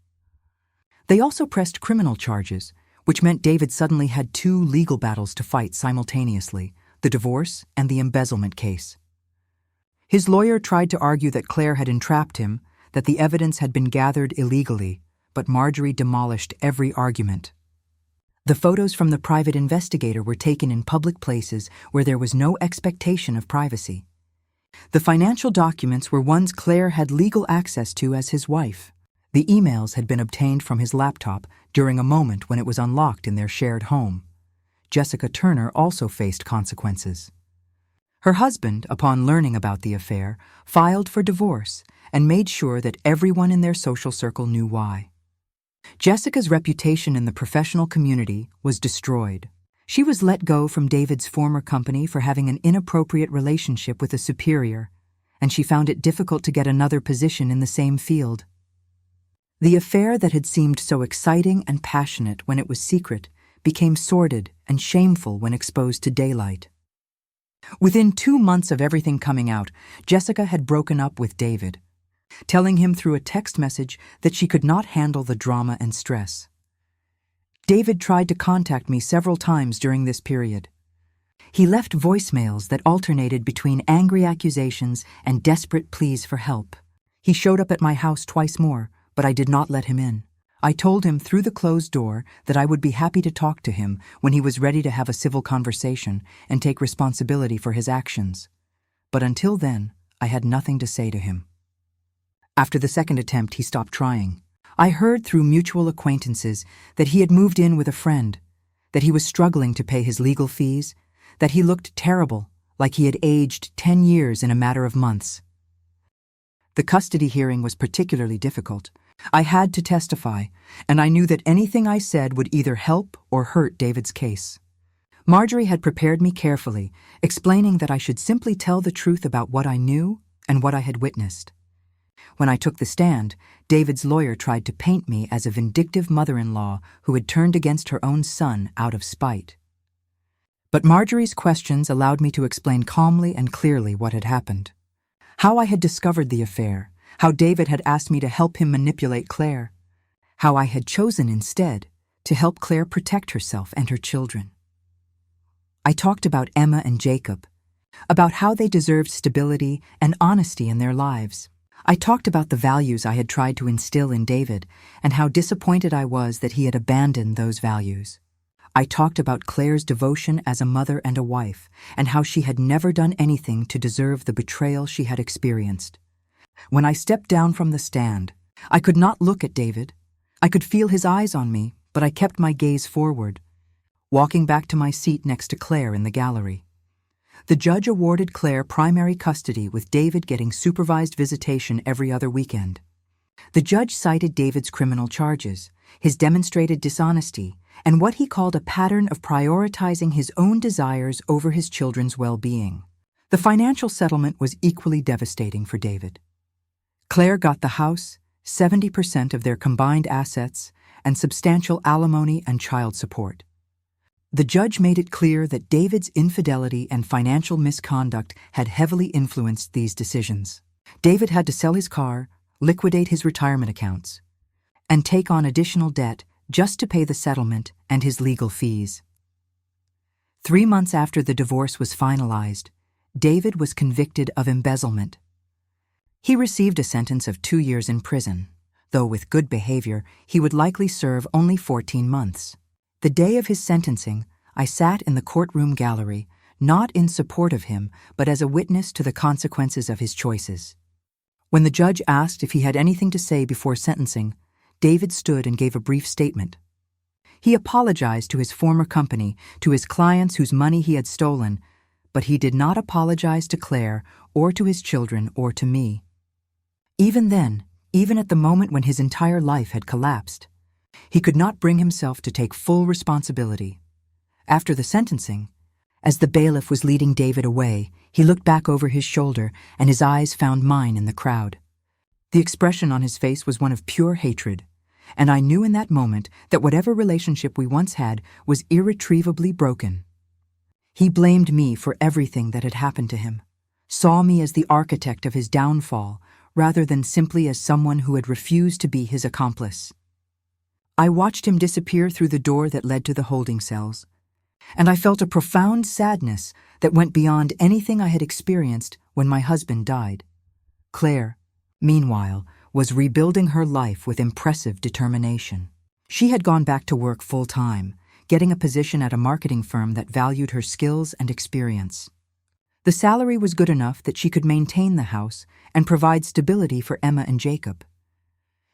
Speaker 1: They also pressed criminal charges, which meant David suddenly had two legal battles to fight simultaneously, the divorce and the embezzlement case. His lawyer tried to argue that Claire had entrapped him, that the evidence had been gathered illegally, but Marjorie demolished every argument. The photos from the private investigator were taken in public places where there was no expectation of privacy. The financial documents were ones Claire had legal access to as his wife. The emails had been obtained from his laptop during a moment when it was unlocked in their shared home. Jessica Turner also faced consequences. Her husband, upon learning about the affair, filed for divorce and made sure that everyone in their social circle knew why. Jessica's reputation in the professional community was destroyed. She was let go from David's former company for having an inappropriate relationship with a superior, and she found it difficult to get another position in the same field. The affair that had seemed so exciting and passionate when it was secret became sordid and shameful when exposed to daylight. Within 2 months of everything coming out, Jessica had broken up with David, telling him through a text message that she could not handle the drama and stress. David tried to contact me several times during this period. He left voicemails that alternated between angry accusations and desperate pleas for help. He showed up at my house twice more, but I did not let him in. I told him through the closed door that I would be happy to talk to him when he was ready to have a civil conversation and take responsibility for his actions. But until then, I had nothing to say to him. After the second attempt, he stopped trying. I heard through mutual acquaintances that he had moved in with a friend, that he was struggling to pay his legal fees, that he looked terrible, like he had aged 10 years in a matter of months. The custody hearing was particularly difficult. I had to testify, and I knew that anything I said would either help or hurt David's case. Marjorie had prepared me carefully, explaining that I should simply tell the truth about what I knew and what I had witnessed. When I took the stand, David's lawyer tried to paint me as a vindictive mother-in-law who had turned against her own son out of spite. But Marjorie's questions allowed me to explain calmly and clearly what had happened. How I had discovered the affair, how David had asked me to help him manipulate Claire, how I had chosen instead to help Claire protect herself and her children. I talked about Emma and Jacob, about how they deserved stability and honesty in their lives. I talked about the values I had tried to instill in David and how disappointed I was that he had abandoned those values. I talked about Claire's devotion as a mother and a wife and how she had never done anything to deserve the betrayal she had experienced. When I stepped down from the stand, I could not look at David. I could feel his eyes on me, but I kept my gaze forward, walking back to my seat next to Claire in the gallery. The judge awarded Claire primary custody with David getting supervised visitation every other weekend. The judge cited David's criminal charges, his demonstrated dishonesty, and what he called a pattern of prioritizing his own desires over his children's well-being. The financial settlement was equally devastating for David. Claire got the house, 70% of their combined assets, and substantial alimony and child support. The judge made it clear that David's infidelity and financial misconduct had heavily influenced these decisions. David had to sell his car, liquidate his retirement accounts, and take on additional debt just to pay the settlement and his legal fees. 3 months after the divorce was finalized, David was convicted of embezzlement. He received a sentence of 2 years in prison, though with good behavior, he would likely serve only 14 months. The day of his sentencing, I sat in the courtroom gallery, not in support of him, but as a witness to the consequences of his choices. When the judge asked if he had anything to say before sentencing, David stood and gave a brief statement. He apologized to his former company, to his clients whose money he had stolen, but he did not apologize to Claire or to his children or to me. Even then, even at the moment when his entire life had collapsed, he could not bring himself to take full responsibility. After the sentencing, as the bailiff was leading David away, he looked back over his shoulder and his eyes found mine in the crowd. The expression on his face was one of pure hatred, and I knew in that moment that whatever relationship we once had was irretrievably broken. He blamed me for everything that had happened to him, saw me as the architect of his downfall rather than simply as someone who had refused to be his accomplice. I watched him disappear through the door that led to the holding cells, and I felt a profound sadness that went beyond anything I had experienced when my husband died. Claire, meanwhile, was rebuilding her life with impressive determination. She had gone back to work full-time, getting a position at a marketing firm that valued her skills and experience. The salary was good enough that she could maintain the house and provide stability for Emma and Jacob.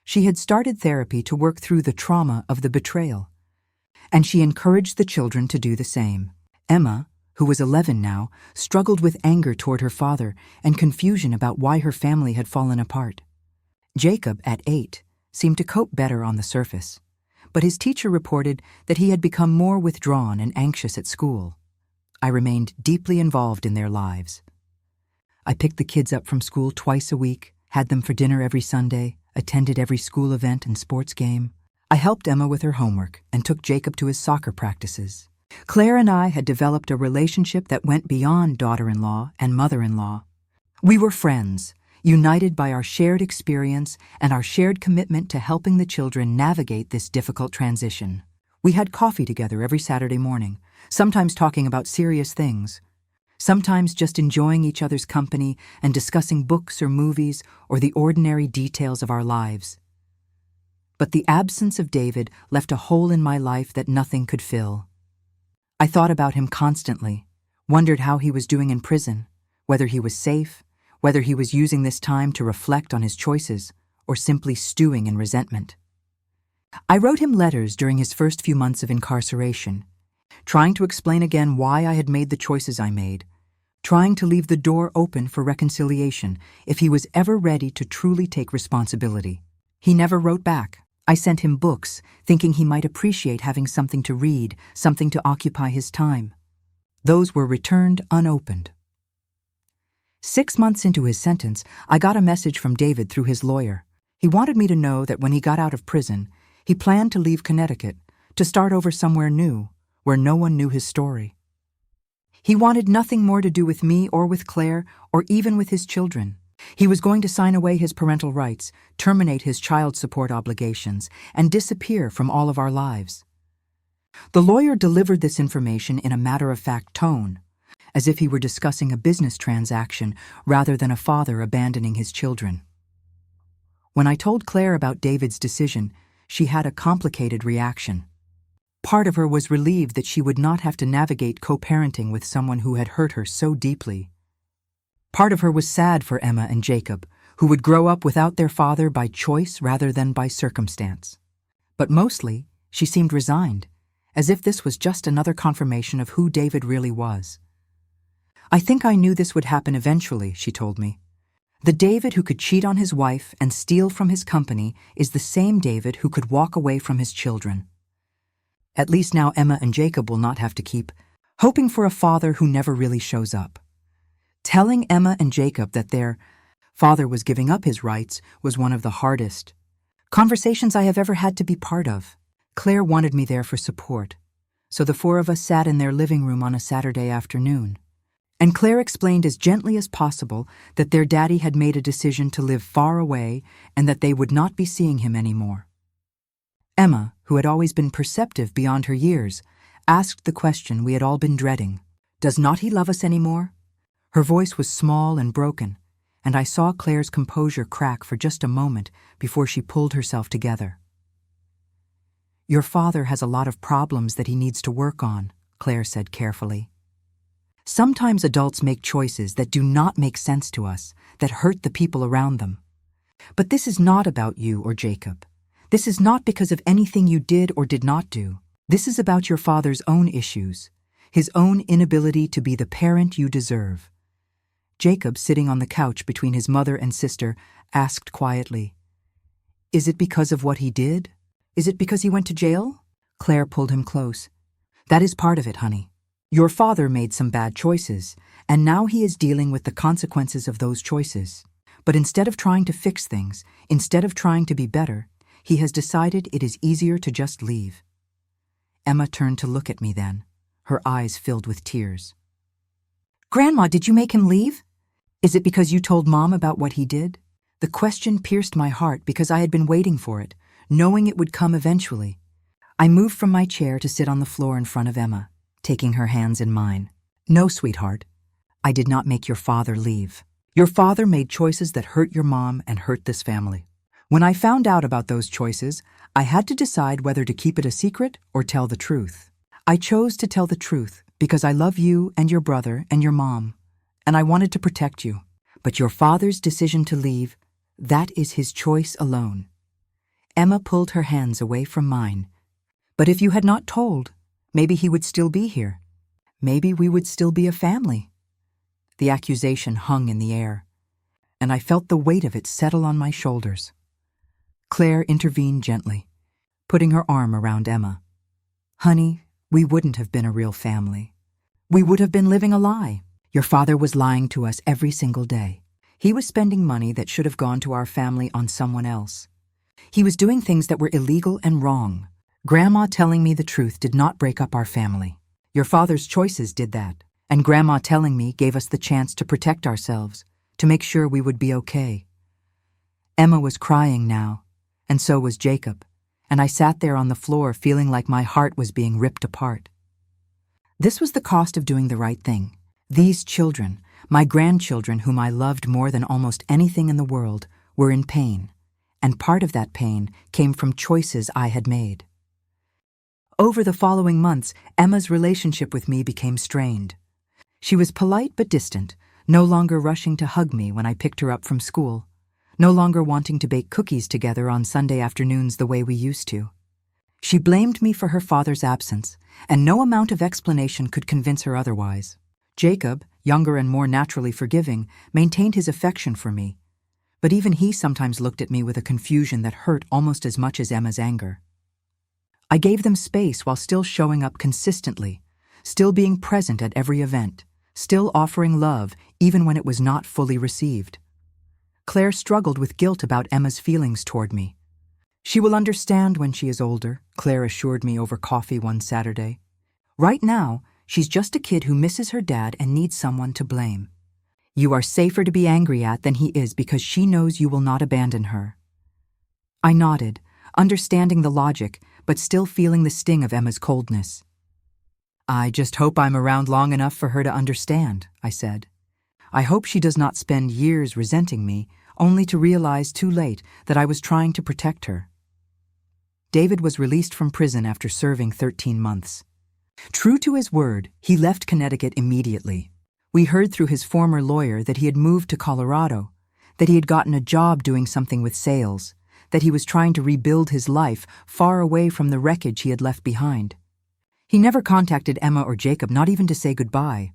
Speaker 1: She had started therapy to work through the trauma of the betrayal, and she encouraged the children to do the same. Emma, who was 11 now, struggled with anger toward her father and confusion about why her family had fallen apart. Jacob, at 8, seemed to cope better on the surface, but his teacher reported that he had become more withdrawn and anxious at school. I remained deeply involved in their lives. I picked the kids up from school twice a week, had them for dinner every Sunday, attended every school event and sports game. I helped Emma with her homework and took Jacob to his soccer practices. Claire and I had developed a relationship that went beyond daughter-in-law and mother-in-law. We were friends, united by our shared experience and our shared commitment to helping the children navigate this difficult transition. We had coffee together every Saturday morning, sometimes talking about serious things, sometimes just enjoying each other's company and discussing books or movies or the ordinary details of our lives. But the absence of David left a hole in my life that nothing could fill. I thought about him constantly, wondered how he was doing in prison, whether he was safe, whether he was using this time to reflect on his choices, or simply stewing in resentment. I wrote him letters during his first few months of incarceration, trying to explain again why I had made the choices I made, trying to leave the door open for reconciliation if he was ever ready to truly take responsibility. He never wrote back. I sent him books, thinking he might appreciate having something to read, something to occupy his time. Those were returned unopened. 6 months into his sentence, I got a message from David through his lawyer. He wanted me to know that when he got out of prison, he planned to leave Connecticut, to start over somewhere new, where no one knew his story. He wanted nothing more to do with me or with Claire or even with his children. He was going to sign away his parental rights, terminate his child support obligations, and disappear from all of our lives. The lawyer delivered this information in a matter-of-fact tone, as if he were discussing a business transaction rather than a father abandoning his children. When I told Claire about David's decision, she had a complicated reaction. Part of her was relieved that she would not have to navigate co-parenting with someone who had hurt her so deeply. Part of her was sad for Emma and Jacob, who would grow up without their father by choice rather than by circumstance. But mostly, she seemed resigned, as if this was just another confirmation of who David really was. I think I knew this would happen eventually, she told me. The David who could cheat on his wife and steal from his company is the same David who could walk away from his children. At least now Emma and Jacob will not have to keep hoping for a father who never really shows up. Telling Emma and Jacob that their father was giving up his rights was one of the hardest conversations I have ever had to be part of. Claire wanted me there for support, so the 4 of us sat in their living room on a Saturday afternoon. And Claire explained as gently as possible that their daddy had made a decision to live far away and that they would not be seeing him anymore. Emma, who had always been perceptive beyond her years, asked the question we had all been dreading. Does not he love us anymore? Her voice was small and broken, and I saw Claire's composure crack for just a moment before she pulled herself together. Your father has a lot of problems that he needs to work on, Claire said carefully. Sometimes adults make choices that do not make sense to us, that hurt the people around them. But this is not about you or Jacob. This is not because of anything you did or did not do. This is about your father's own issues, his own inability to be the parent you deserve. Jacob, sitting on the couch between his mother and sister, asked quietly, "Is it because of what he did? Is it because he went to jail?" Claire pulled him close. "That is part of it, honey. Your father made some bad choices, and now he is dealing with the consequences of those choices. But instead of trying to fix things, instead of trying to be better, he has decided it is easier to just leave." Emma turned to look at me then, her eyes filled with tears. "Grandma, did you make him leave? Is it because you told Mom about what he did?" The question pierced my heart because I had been waiting for it, knowing it would come eventually. I moved from my chair to sit on the floor in front of Emma, taking her hands in mine. "No, sweetheart, I did not make your father leave. Your father made choices that hurt your mom and hurt this family. When I found out about those choices, I had to decide whether to keep it a secret or tell the truth. I chose to tell the truth because I love you and your brother and your mom, and I wanted to protect you. But your father's decision to leave, that is his choice alone." Emma pulled her hands away from mine. "But if you had not told, maybe he would still be here. Maybe we would still be a family." The accusation hung in the air, and I felt the weight of it settle on my shoulders. Claire intervened gently, putting her arm around Emma. "Honey, we wouldn't have been a real family. We would have been living a lie. Your father was lying to us every single day. He was spending money that should have gone to our family on someone else. He was doing things that were illegal and wrong. Grandma telling me the truth did not break up our family. Your father's choices did that, and Grandma telling me gave us the chance to protect ourselves, to make sure we would be okay." Emma was crying now, and so was Jacob, and I sat there on the floor feeling like my heart was being ripped apart. This was the cost of doing the right thing. These children, my grandchildren whom I loved more than almost anything in the world, were in pain, and part of that pain came from choices I had made. Over the following months, Emma's relationship with me became strained. She was polite but distant, no longer rushing to hug me when I picked her up from school, no longer wanting to bake cookies together on Sunday afternoons the way we used to. She blamed me for her father's absence, and no amount of explanation could convince her otherwise. Jacob, younger and more naturally forgiving, maintained his affection for me, but even he sometimes looked at me with a confusion that hurt almost as much as Emma's anger. I gave them space while still showing up consistently, still being present at every event, still offering love even when it was not fully received. Claire struggled with guilt about Emma's feelings toward me. "She will understand when she is older," Claire assured me over coffee one Saturday. "Right now, she's just a kid who misses her dad and needs someone to blame. You are safer to be angry at than he is because she knows you will not abandon her." I nodded, understanding the logic, but still feeling the sting of Emma's coldness. "I just hope I'm around long enough for her to understand," I said. "I hope she does not spend years resenting me, only to realize too late that I was trying to protect her." David was released from prison after serving 13 months. True to his word, he left Connecticut immediately. We heard through his former lawyer that he had moved to Colorado, that he had gotten a job doing something with sales, that he was trying to rebuild his life far away from the wreckage he had left behind. He never contacted Emma or Jacob, not even to say goodbye.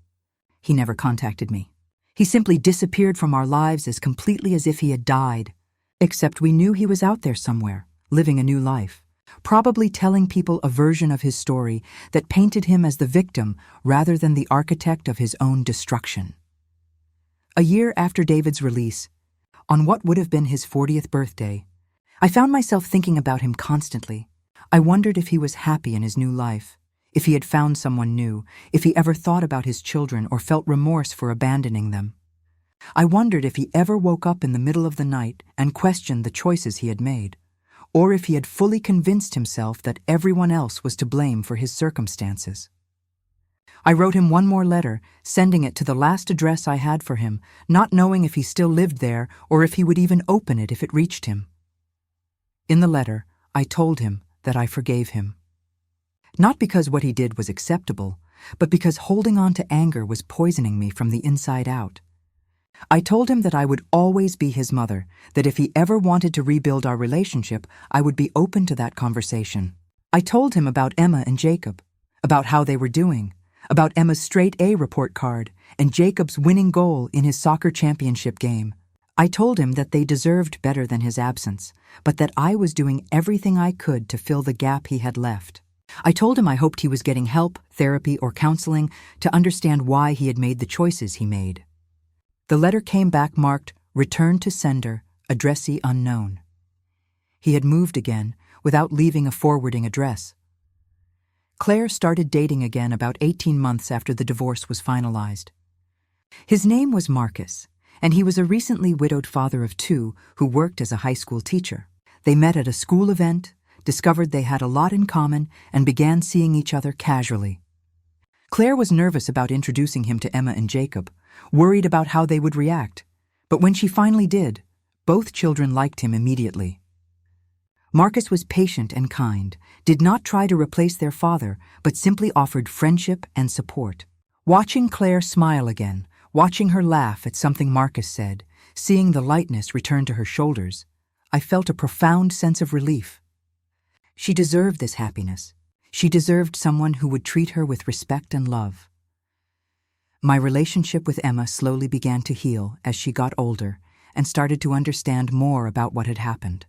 Speaker 1: He never contacted me. He simply disappeared from our lives as completely as if he had died, except we knew he was out there somewhere, living a new life, probably telling people a version of his story that painted him as the victim rather than the architect of his own destruction. A year after David's release, on what would have been his 40th birthday, I found myself thinking about him constantly. I wondered if he was happy in his new life, if he had found someone new, if he ever thought about his children or felt remorse for abandoning them. I wondered if he ever woke up in the middle of the night and questioned the choices he had made, or if he had fully convinced himself that everyone else was to blame for his circumstances. I wrote him one more letter, sending it to the last address I had for him, not knowing if he still lived there or if he would even open it if it reached him. In the letter, I told him that I forgave him. Not because what he did was acceptable, but because holding on to anger was poisoning me from the inside out. I told him that I would always be his mother, that if he ever wanted to rebuild our relationship, I would be open to that conversation. I told him about Emma and Jacob, about how they were doing, about Emma's straight A report card and Jacob's winning goal in his soccer championship game. I told him that they deserved better than his absence, but that I was doing everything I could to fill the gap he had left. I told him I hoped he was getting help, therapy, or counseling to understand why he had made the choices he made. The letter came back marked, "Return to sender, addressee unknown." He had moved again, without leaving a forwarding address. Claire started dating again about 18 months after the divorce was finalized. His name was Marcus, and he was a recently widowed father of 2 who worked as a high school teacher. They met at a school event, discovered they had a lot in common, and began seeing each other casually. Claire was nervous about introducing him to Emma and Jacob, worried about how they would react, but when she finally did, both children liked him immediately. Marcus was patient and kind, did not try to replace their father, but simply offered friendship and support. Watching Claire smile again, watching her laugh at something Marcus said, seeing the lightness return to her shoulders, I felt a profound sense of relief. She deserved this happiness. She deserved someone who would treat her with respect and love. My relationship with Emma slowly began to heal as she got older and started to understand more about what had happened.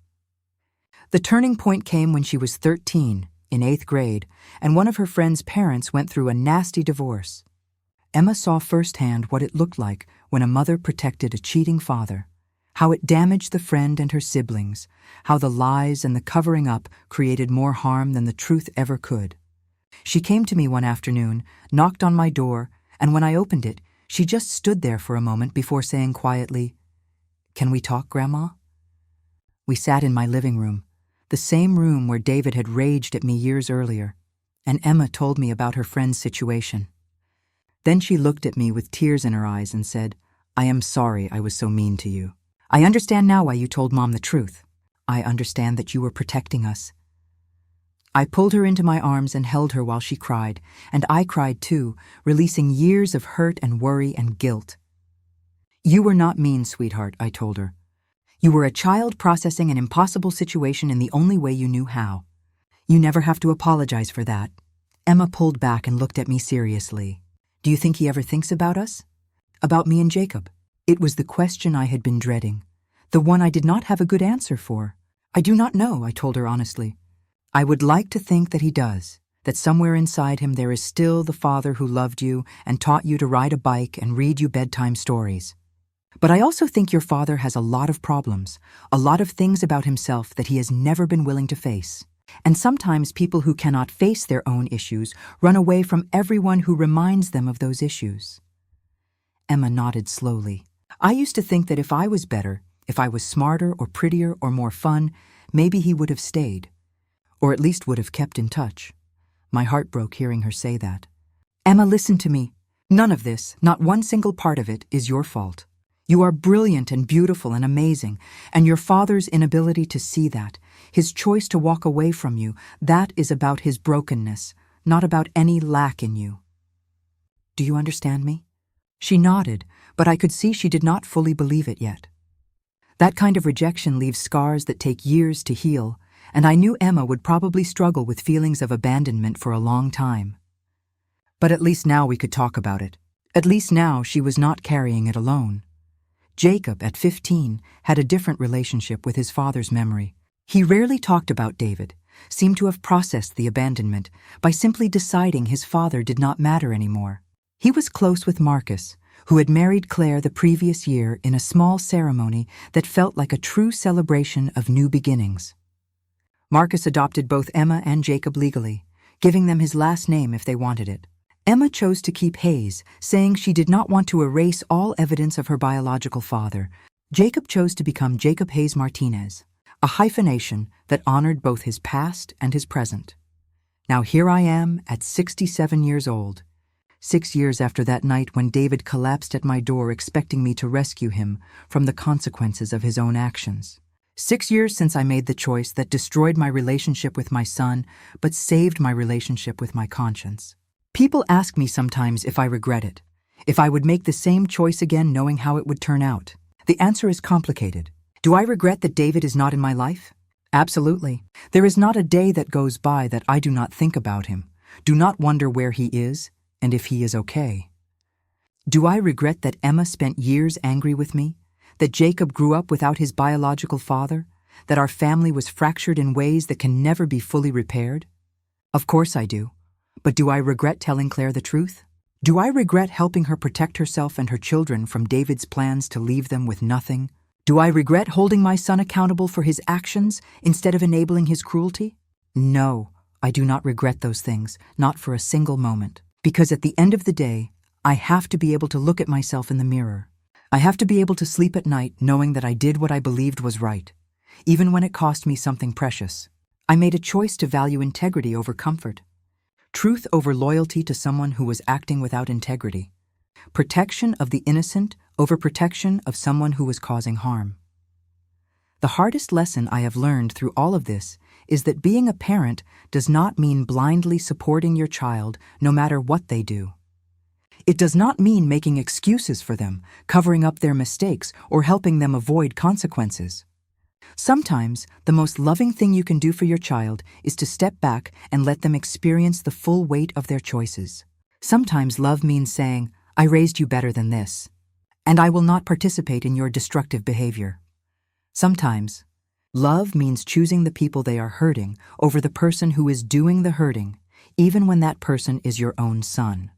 Speaker 1: The turning point came when she was 13, in 8th grade, and one of her friend's parents went through a nasty divorce. Emma saw firsthand what it looked like when a mother protected a cheating father, how it damaged the friend and her siblings, how the lies and the covering up created more harm than the truth ever could. She came to me one afternoon, knocked on my door, and when I opened it, she just stood there for a moment before saying quietly, "Can we talk, Grandma?" We sat in my living room, the same room where David had raged at me years earlier, and Emma told me about her friend's situation. Then she looked at me with tears in her eyes and said, "I am sorry I was so mean to you. I understand now why you told Mom the truth. I understand that you were protecting us." I pulled her into my arms and held her while she cried, and I cried too, releasing years of hurt and worry and guilt. "You were not mean, sweetheart," I told her. "You were a child processing an impossible situation in the only way you knew how. You never have to apologize for that." Emma pulled back and looked at me seriously. "Do you think he ever thinks about us? About me and Jacob?" It was the question I had been dreading, the one I did not have a good answer for. "I do not know," I told her honestly. "I would like to think that he does, that somewhere inside him there is still the father who loved you and taught you to ride a bike and read you bedtime stories. But I also think your father has a lot of problems, a lot of things about himself that he has never been willing to face. And sometimes people who cannot face their own issues run away from everyone who reminds them of those issues." Emma nodded slowly. "I used to think that if I was better, if I was smarter or prettier or more fun, maybe he would have stayed, or at least would have kept in touch." My heart broke hearing her say that. "Emma, listen to me. None of this, not one single part of it, is your fault. You are brilliant and beautiful and amazing, and your father's inability to see that, his choice to walk away from you, that is about his brokenness, not about any lack in you. Do you understand me?" She nodded, but I could see she did not fully believe it yet. That kind of rejection leaves scars that take years to heal, and I knew Emma would probably struggle with feelings of abandonment for a long time. But at least now we could talk about it. At least now she was not carrying it alone. Jacob, at 15, had a different relationship with his father's memory. He rarely talked about David, seemed to have processed the abandonment by simply deciding his father did not matter anymore. He was close with Marcus, who had married Claire the previous year in a small ceremony that felt like a true celebration of new beginnings. Marcus adopted both Emma and Jacob legally, giving them his last name if they wanted it. Emma chose to keep Hayes, saying she did not want to erase all evidence of her biological father. Jacob chose to become Jacob Hayes Martinez, a hyphenation that honored both his past and his present. Now here I am at 67 years old, 6 years after that night when David collapsed at my door expecting me to rescue him from the consequences of his own actions. 6 years since I made the choice that destroyed my relationship with my son, but saved my relationship with my conscience. People ask me sometimes if I regret it, if I would make the same choice again knowing how it would turn out. The answer is complicated. Do I regret that David is not in my life? Absolutely. There is not a day that goes by that I do not think about him, do not wonder where he is, and if he is okay. Do I regret that Emma spent years angry with me? That Jacob grew up without his biological father? That our family was fractured in ways that can never be fully repaired? Of course I do. But do I regret telling Claire the truth? Do I regret helping her protect herself and her children from David's plans to leave them with nothing? Do I regret holding my son accountable for his actions instead of enabling his cruelty? No, I do not regret those things, not for a single moment. Because at the end of the day, I have to be able to look at myself in the mirror. I have to be able to sleep at night knowing that I did what I believed was right, even when it cost me something precious. I made a choice to value integrity over comfort, truth over loyalty to someone who was acting without integrity, protection of the innocent over protection of someone who was causing harm. The hardest lesson I have learned through all of this is that being a parent does not mean blindly supporting your child no matter what they do. It does not mean making excuses for them, covering up their mistakes, or helping them avoid consequences. Sometimes, the most loving thing you can do for your child is to step back and let them experience the full weight of their choices. Sometimes love means saying, "I raised you better than this, and I will not participate in your destructive behavior." Sometimes, love means choosing the people they are hurting over the person who is doing the hurting, even when that person is your own son.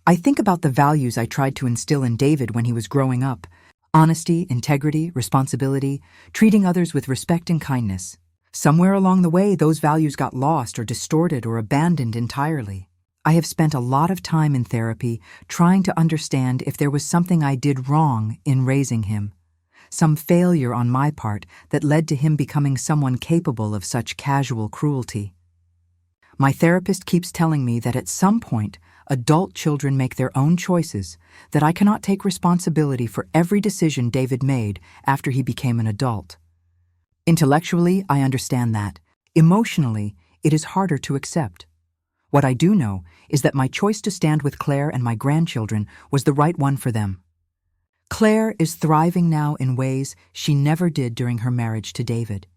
Speaker 1: I think about the values I tried to instill in David when he was growing up: honesty, integrity, responsibility, treating others with respect and kindness. Somewhere along the way, those values got lost or distorted or abandoned entirely. I have spent a lot of time in therapy trying to understand if there was something I did wrong in raising him, some failure on my part that led to him becoming someone capable of such casual cruelty. My therapist keeps telling me that at some point, adult children make their own choices, that I cannot take responsibility for every decision David made after he became an adult. Intellectually, I understand that. Emotionally, it is harder to accept. What I do know is that my choice to stand with Claire and my grandchildren was the right one for them. Claire is thriving now in ways she never did during her marriage to David.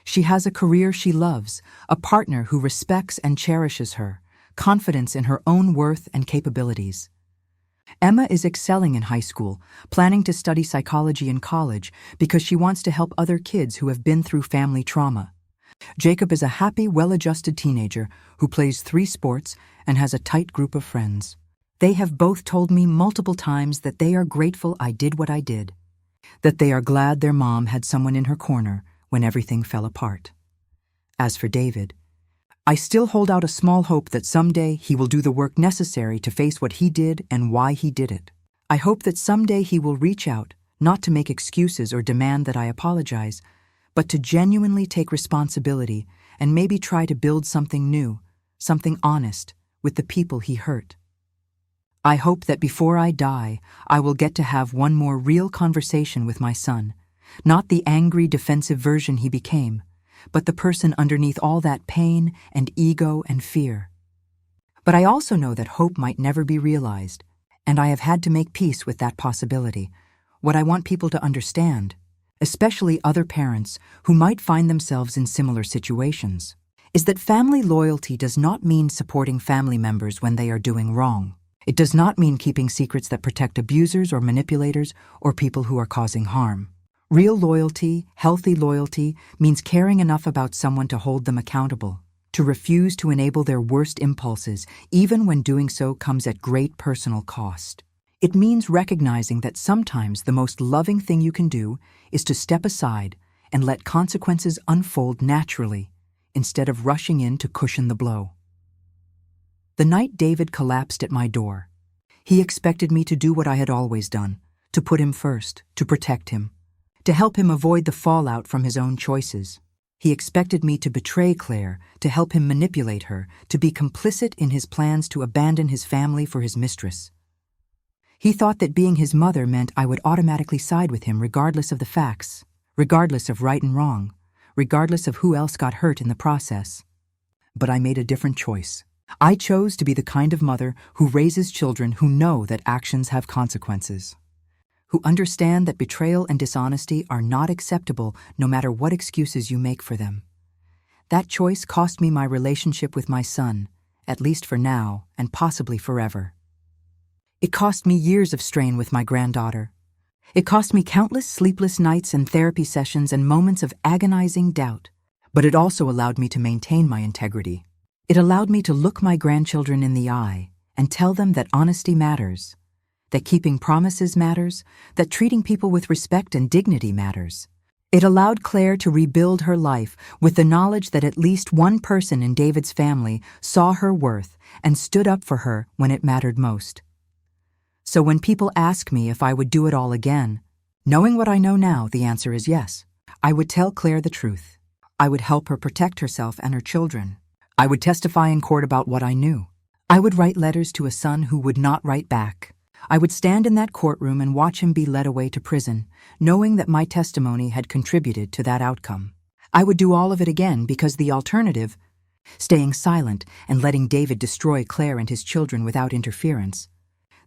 Speaker 1: She has a career she loves, a partner who respects and cherishes her, confidence in her own worth and capabilities. Emma is excelling in high school, planning to study psychology in college because she wants to help other kids who have been through family trauma. Jacob is a happy, well-adjusted teenager who plays 3 sports and has a tight group of friends. They have both told me multiple times that they are grateful I did what I did, that they are glad their mom had someone in her corner when everything fell apart. As for David, I still hold out a small hope that someday he will do the work necessary to face what he did and why he did it. I hope that someday he will reach out, not to make excuses or demand that I apologize, but to genuinely take responsibility and maybe try to build something new, something honest, with the people he hurt. I hope that before I die, I will get to have one more real conversation with my son, not the angry, defensive version he became, but the person underneath all that pain and ego and fear. But I also know that hope might never be realized, and I have had to make peace with that possibility. What I want people to understand, especially other parents who might find themselves in similar situations, is that family loyalty does not mean supporting family members when they are doing wrong. It does not mean keeping secrets that protect abusers or manipulators or people who are causing harm. Real loyalty, healthy loyalty, means caring enough about someone to hold them accountable, to refuse to enable their worst impulses, even when doing so comes at great personal cost. It means recognizing that sometimes the most loving thing you can do is to step aside and let consequences unfold naturally, instead of rushing in to cushion the blow. The night David collapsed at my door, he expected me to do what I had always done, to put him first, to protect him, to help him avoid the fallout from his own choices. He expected me to betray Claire, to help him manipulate her, to be complicit in his plans to abandon his family for his mistress. He thought that being his mother meant I would automatically side with him regardless of the facts, regardless of right and wrong, regardless of who else got hurt in the process. But I made a different choice. I chose to be the kind of mother who raises children who know that actions have consequences, who understand that betrayal and dishonesty are not acceptable no matter what excuses you make for them. That choice cost me my relationship with my son at least for now, and possibly forever. It cost me years of strain with my granddaughter. It cost me countless sleepless nights and therapy sessions and moments of agonizing doubt. But it also allowed me to maintain my integrity. It allowed me to look my grandchildren in the eye and tell them that honesty matters, that keeping promises matters, that treating people with respect and dignity matters. It allowed Claire to rebuild her life with the knowledge that at least one person in David's family saw her worth and stood up for her when it mattered most. So when people ask me if I would do it all again, knowing what I know now, the answer is yes. I would tell Claire the truth. I would help her protect herself and her children. I would testify in court about what I knew. I would write letters to a son who would not write back. I would stand in that courtroom and watch him be led away to prison, knowing that my testimony had contributed to that outcome. I would do all of it again because the alternative, staying silent and letting David destroy Claire and his children without interference,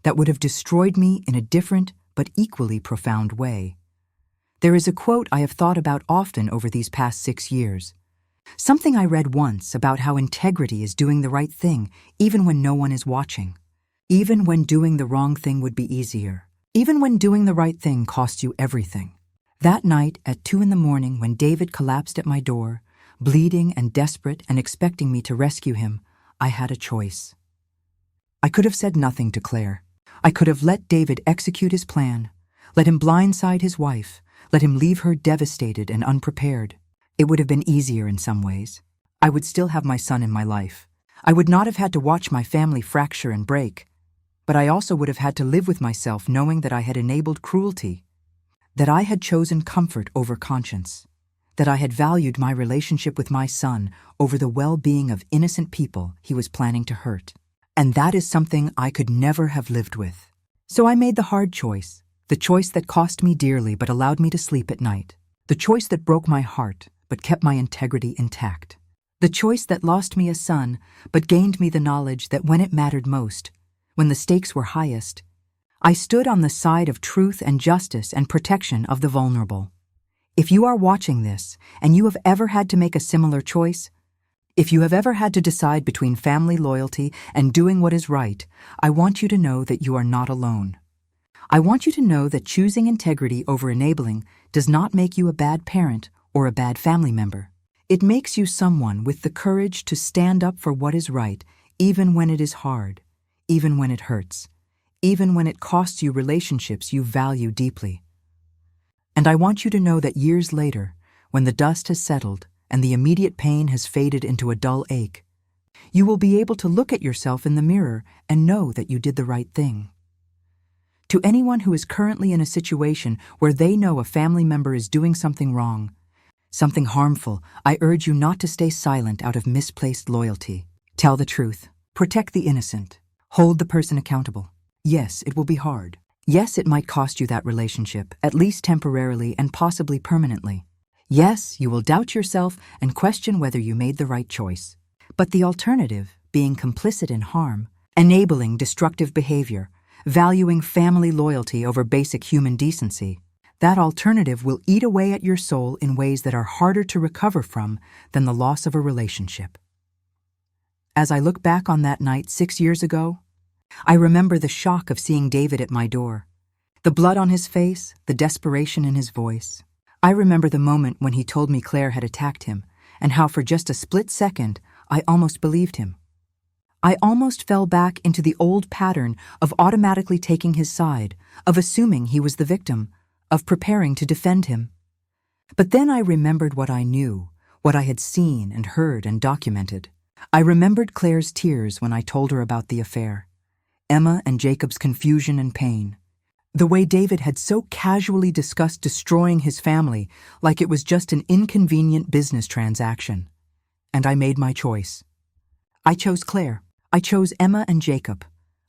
Speaker 1: that would have destroyed me in a different but equally profound way. There is a quote I have thought about often over these past 6 years. Something I read once about how integrity is doing the right thing even when no one is watching. Even when doing the wrong thing would be easier. Even when doing the right thing costs you everything. That night at 2 a.m. when David collapsed at my door, bleeding and desperate and expecting me to rescue him, I had a choice. I could have said nothing to Claire. I could have let David execute his plan, let him blindside his wife, let him leave her devastated and unprepared. It would have been easier in some ways. I would still have my son in my life. I would not have had to watch my family fracture and break. But I also would have had to live with myself knowing that I had enabled cruelty, that I had chosen comfort over conscience, that I had valued my relationship with my son over the well-being of innocent people he was planning to hurt. And that is something I could never have lived with. So I made the hard choice, the choice that cost me dearly but allowed me to sleep at night, the choice that broke my heart but kept my integrity intact, the choice that lost me a son but gained me the knowledge that when it mattered most, when the stakes were highest, I stood on the side of truth and justice and protection of the vulnerable. If you are watching this and you have ever had to make a similar choice, if you have ever had to decide between family loyalty and doing what is right, I want you to know that you are not alone. I want you to know that choosing integrity over enabling does not make you a bad parent or a bad family member. It makes you someone with the courage to stand up for what is right, even when it is hard, even when it hurts, even when it costs you relationships you value deeply. And I want you to know that years later, when the dust has settled and the immediate pain has faded into a dull ache, you will be able to look at yourself in the mirror and know that you did the right thing. To anyone who is currently in a situation where they know a family member is doing something wrong, something harmful, I urge you not to stay silent out of misplaced loyalty. Tell the truth. Protect the innocent. Hold the person accountable. Yes, it will be hard. Yes, it might cost you that relationship, at least temporarily and possibly permanently. Yes, you will doubt yourself and question whether you made the right choice. But the alternative, being complicit in harm, enabling destructive behavior, valuing family loyalty over basic human decency, that alternative will eat away at your soul in ways that are harder to recover from than the loss of a relationship. As I look back on that night 6 years ago, I remember the shock of seeing David at my door, the blood on his face, the desperation in his voice. I remember the moment when he told me Claire had attacked him, and how for just a split second, I almost believed him. I almost fell back into the old pattern of automatically taking his side, of assuming he was the victim, of preparing to defend him. But then I remembered what I knew, what I had seen and heard and documented. I remembered Claire's tears when I told her about the affair, Emma and Jacob's confusion and pain, the way David had so casually discussed destroying his family like it was just an inconvenient business transaction. And I made my choice. I chose Claire. I chose Emma and Jacob.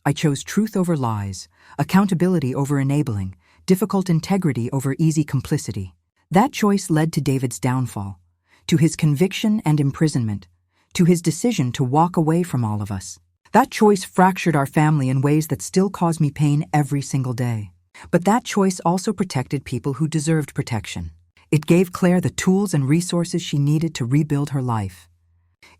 Speaker 1: I chose truth over lies, accountability over enabling, difficult integrity over easy complicity. That choice led to David's downfall, to his conviction and imprisonment, to his decision to walk away from all of us. That choice fractured our family in ways that still cause me pain every single day. But that choice also protected people who deserved protection. It gave Claire the tools and resources she needed to rebuild her life.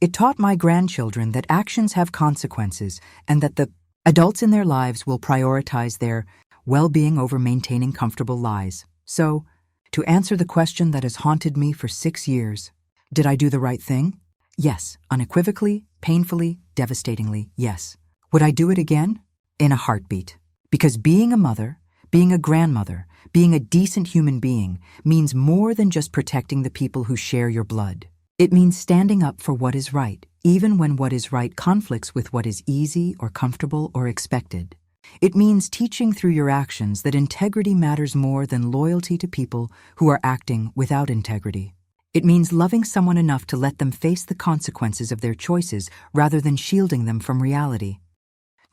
Speaker 1: It taught my grandchildren that actions have consequences and that the adults in their lives will prioritize their well-being over maintaining comfortable lives. So, to answer the question that has haunted me for 6 years, did I do the right thing? Yes, unequivocally, painfully, devastatingly, yes. Would I do it again? In a heartbeat. Because being a mother, being a grandmother, being a decent human being means more than just protecting the people who share your blood. It means standing up for what is right, even when what is right conflicts with what is easy or comfortable or expected. It means teaching through your actions that integrity matters more than loyalty to people who are acting without integrity. It means loving someone enough to let them face the consequences of their choices rather than shielding them from reality.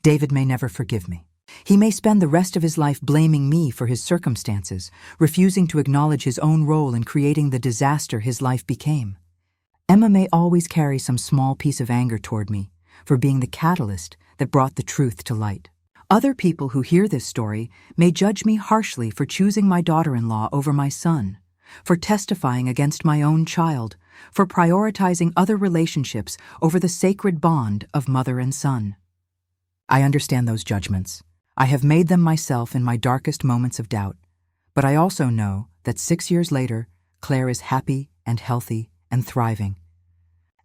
Speaker 1: David may never forgive me. He may spend the rest of his life blaming me for his circumstances, refusing to acknowledge his own role in creating the disaster his life became. Emma may always carry some small piece of anger toward me for being the catalyst that brought the truth to light. Other people who hear this story may judge me harshly for choosing my daughter-in-law over my son, for testifying against my own child, for prioritizing other relationships over the sacred bond of mother and son. I understand those judgments. I have made them myself in my darkest moments of doubt, but I also know that 6 years later, Claire is happy and healthy and thriving.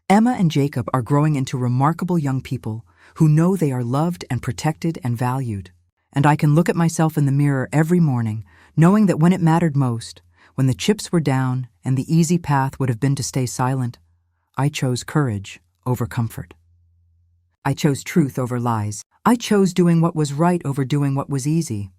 Speaker 1: Emma and Jacob are growing into remarkable young people who know they are loved and protected and valued. And I can look at myself in the mirror every morning, knowing that when it mattered most, when the chips were down and the easy path would have been to stay silent, I chose courage over comfort. I chose truth over lies. I chose doing what was right over doing what was easy.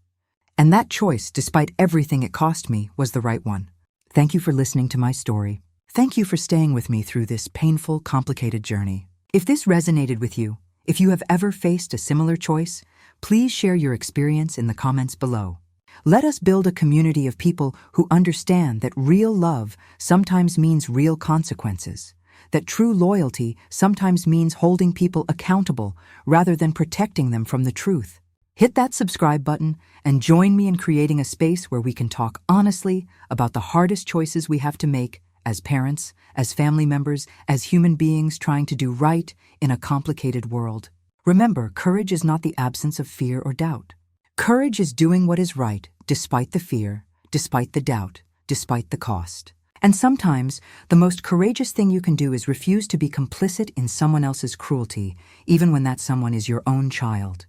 Speaker 1: And that choice, despite everything it cost me, was the right one. Thank you for listening to my story. Thank you for staying with me through this painful, complicated journey. If this resonated with you, if you have ever faced a similar choice, please share your experience in the comments below. Let us build a community of people who understand that real love sometimes means real consequences, that true loyalty sometimes means holding people accountable rather than protecting them from the truth. Hit that subscribe button and join me in creating a space where we can talk honestly about the hardest choices we have to make as parents, as family members, as human beings trying to do right in a complicated world. Remember, courage is not the absence of fear or doubt. Courage is doing what is right despite the fear, despite the doubt, despite the cost. And sometimes, the most courageous thing you can do is refuse to be complicit in someone else's cruelty, even when that someone is your own child.